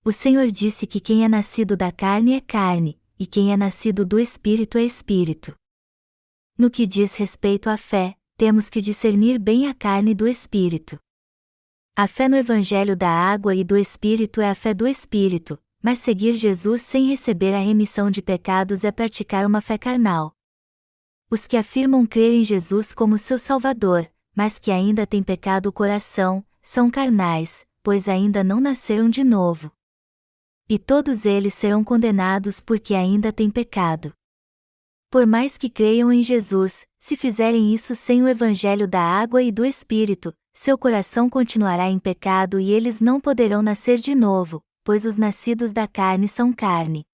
S1: O Senhor disse que quem é nascido da carne é carne, e quem é nascido do Espírito é Espírito. No que diz respeito à fé, temos que discernir bem a carne do Espírito. A fé no Evangelho da água e do Espírito é a fé do Espírito, mas seguir Jesus sem receber a remissão de pecados é praticar uma fé carnal. Os que afirmam crer em Jesus como seu Salvador, mas que ainda têm pecado o coração, são carnais, pois ainda não nasceram de novo. E todos eles serão condenados porque ainda têm pecado. Por mais que creiam em Jesus, se fizerem isso sem o Evangelho da água e do Espírito, seu coração continuará em pecado e eles não poderão nascer de novo, pois os nascidos da carne são carne.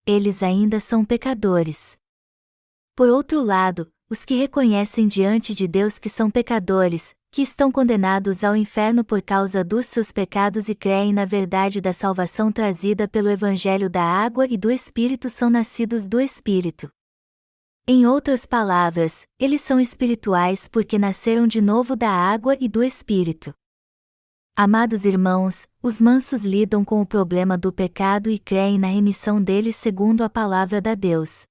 S1: Eles ainda são pecadores. Por outro lado, os que reconhecem diante de Deus que são pecadores, que estão condenados ao inferno por causa dos seus pecados e creem na verdade da salvação trazida pelo Evangelho da água e do Espírito são nascidos do Espírito. Em outras palavras, eles são espirituais porque nasceram de novo da água e do Espírito. Amados irmãos, os mansos lidam com o problema do pecado e creem na remissão deles segundo a palavra de Deus.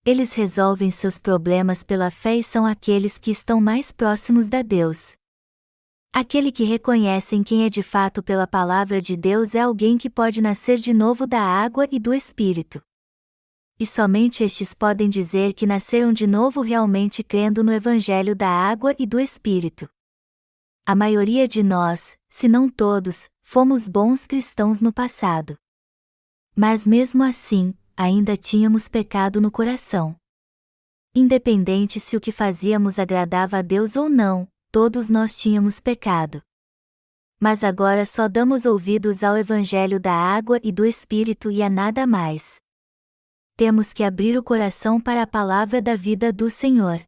S1: Eles resolvem seus problemas pela fé e são aqueles que estão mais próximos de Deus. Aquele que reconhecem quem é de fato pela palavra de Deus é alguém que pode nascer de novo da água e do Espírito. E somente estes podem dizer que nasceram de novo realmente crendo no Evangelho da água e do Espírito. A maioria de nós, se não todos, fomos bons cristãos no passado. Mas mesmo assim, ainda tínhamos pecado no coração. Independente se o que fazíamos agradava a Deus ou não, todos nós tínhamos pecado. Mas agora só damos ouvidos ao Evangelho da água e do Espírito e a nada mais. Temos que abrir o coração para a palavra da vida do Senhor.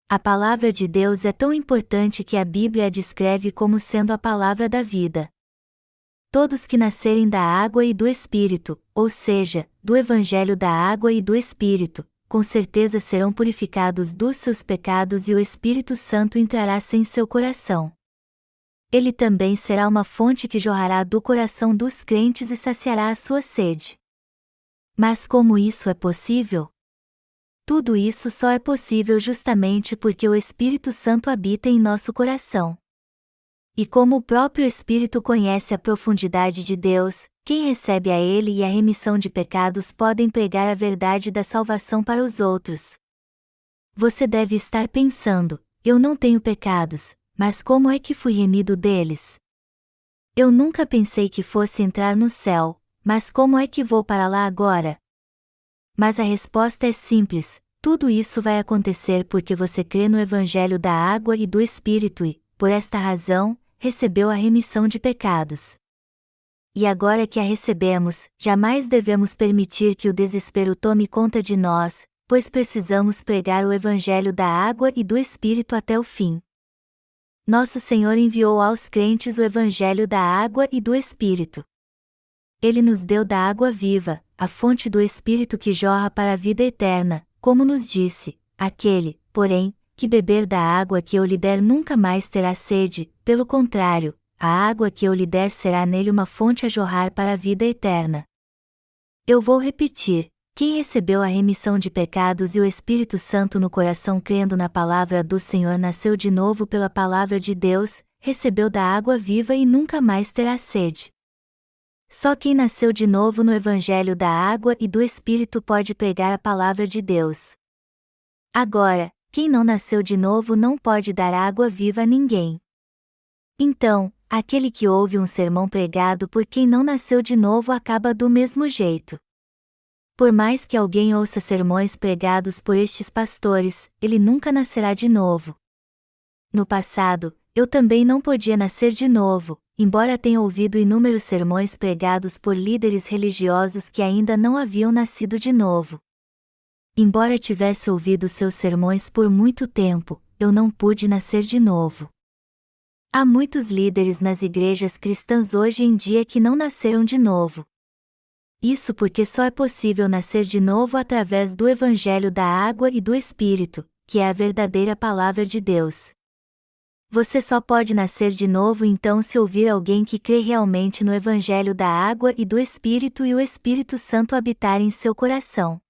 S1: A palavra de Deus é tão importante que a Bíblia a descreve como sendo a palavra da vida. Todos que nascerem da água e do Espírito, ou seja, do Evangelho da água e do Espírito, com certeza serão purificados dos seus pecados e o Espírito Santo entrará em seu coração. Ele também será uma fonte que jorrará do coração dos crentes e saciará a sua sede. Mas como isso é possível? Tudo isso só é possível justamente porque o Espírito Santo habita em nosso coração. E como o próprio Espírito conhece a profundidade de Deus, quem recebe a Ele e a remissão de pecados podem pregar a verdade da salvação para os outros. Você deve estar pensando, eu não tenho pecados, mas como é que fui remido deles? Eu nunca pensei que fosse entrar no céu, mas como é que vou para lá agora? Mas a resposta é simples, tudo isso vai acontecer porque você crê no Evangelho da água e do Espírito e, por esta razão, recebeu a remissão de pecados. E agora que a recebemos, jamais devemos permitir que o desespero tome conta de nós, pois precisamos pregar o Evangelho da água e do Espírito até o fim. Nosso Senhor enviou aos crentes o Evangelho da água e do Espírito. Ele nos deu da água viva, a fonte do Espírito que jorra para a vida eterna, como nos disse, aquele, porém, que beber da água que eu lhe der nunca mais terá sede, pelo contrário, a água que eu lhe der será nele uma fonte a jorrar para a vida eterna. Eu vou repetir, quem recebeu a remissão de pecados e o Espírito Santo no coração crendo na palavra do Senhor nasceu de novo pela palavra de Deus, recebeu da água viva e nunca mais terá sede. Só quem nasceu de novo no Evangelho da água e do Espírito pode pregar a palavra de Deus. Agora, quem não nasceu de novo não pode dar água viva a ninguém. Então, aquele que ouve um sermão pregado por quem não nasceu de novo acaba do mesmo jeito. Por mais que alguém ouça sermões pregados por estes pastores, ele nunca nascerá de novo. No passado, eu também não podia nascer de novo, embora tenha ouvido inúmeros sermões pregados por líderes religiosos que ainda não haviam nascido de novo. Embora tivesse ouvido seus sermões por muito tempo, eu não pude nascer de novo. Há muitos líderes nas igrejas cristãs hoje em dia que não nasceram de novo. Isso porque só é possível nascer de novo através do Evangelho da água e do Espírito, que é a verdadeira palavra de Deus. Você só pode nascer de novo então se ouvir alguém que crê realmente no Evangelho da água e do Espírito e o Espírito Santo habitar em seu coração.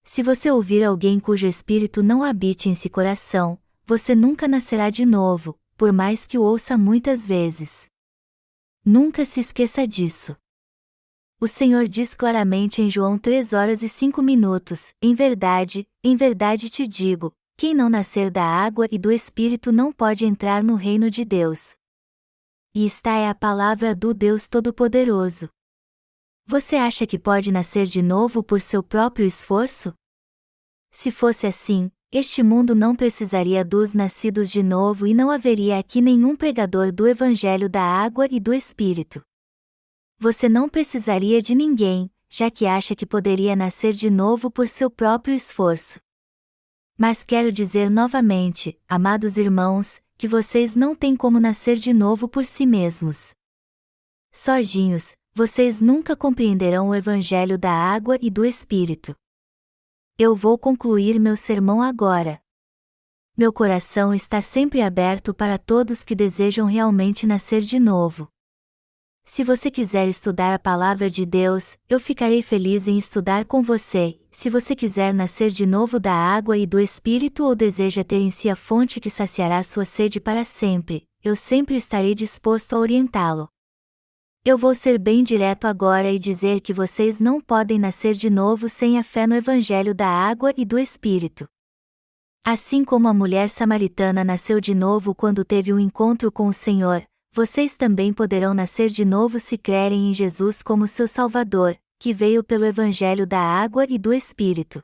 S1: Se você ouvir alguém cujo Espírito não habite em seu coração, você nunca nascerá de novo, por mais que o ouça muitas vezes. Nunca se esqueça disso. O Senhor diz claramente em João 3:05, em verdade te digo, quem não nascer da água e do Espírito não pode entrar no reino de Deus. E esta é a palavra do Deus Todo-Poderoso. Você acha que pode nascer de novo por seu próprio esforço? Se fosse assim, este mundo não precisaria dos nascidos de novo e não haveria aqui nenhum pregador do Evangelho da água e do Espírito. Você não precisaria de ninguém, já que acha que poderia nascer de novo por seu próprio esforço. Mas quero dizer novamente, amados irmãos, que vocês não têm como nascer de novo por si mesmos. Sozinhos, vocês nunca compreenderão o Evangelho da água e do Espírito. Eu vou concluir meu sermão agora. Meu coração está sempre aberto para todos que desejam realmente nascer de novo. Se você quiser estudar a Palavra de Deus, eu ficarei feliz em estudar com você. Se você quiser nascer de novo da água e do Espírito ou deseja ter em si a fonte que saciará sua sede para sempre, eu sempre estarei disposto a orientá-lo. Eu vou ser bem direto agora e dizer que vocês não podem nascer de novo sem a fé no Evangelho da água e do Espírito. Assim como a mulher samaritana nasceu de novo quando teve um encontro com o Senhor, vocês também poderão nascer de novo se crerem em Jesus como seu Salvador, que veio pelo Evangelho da água e do Espírito.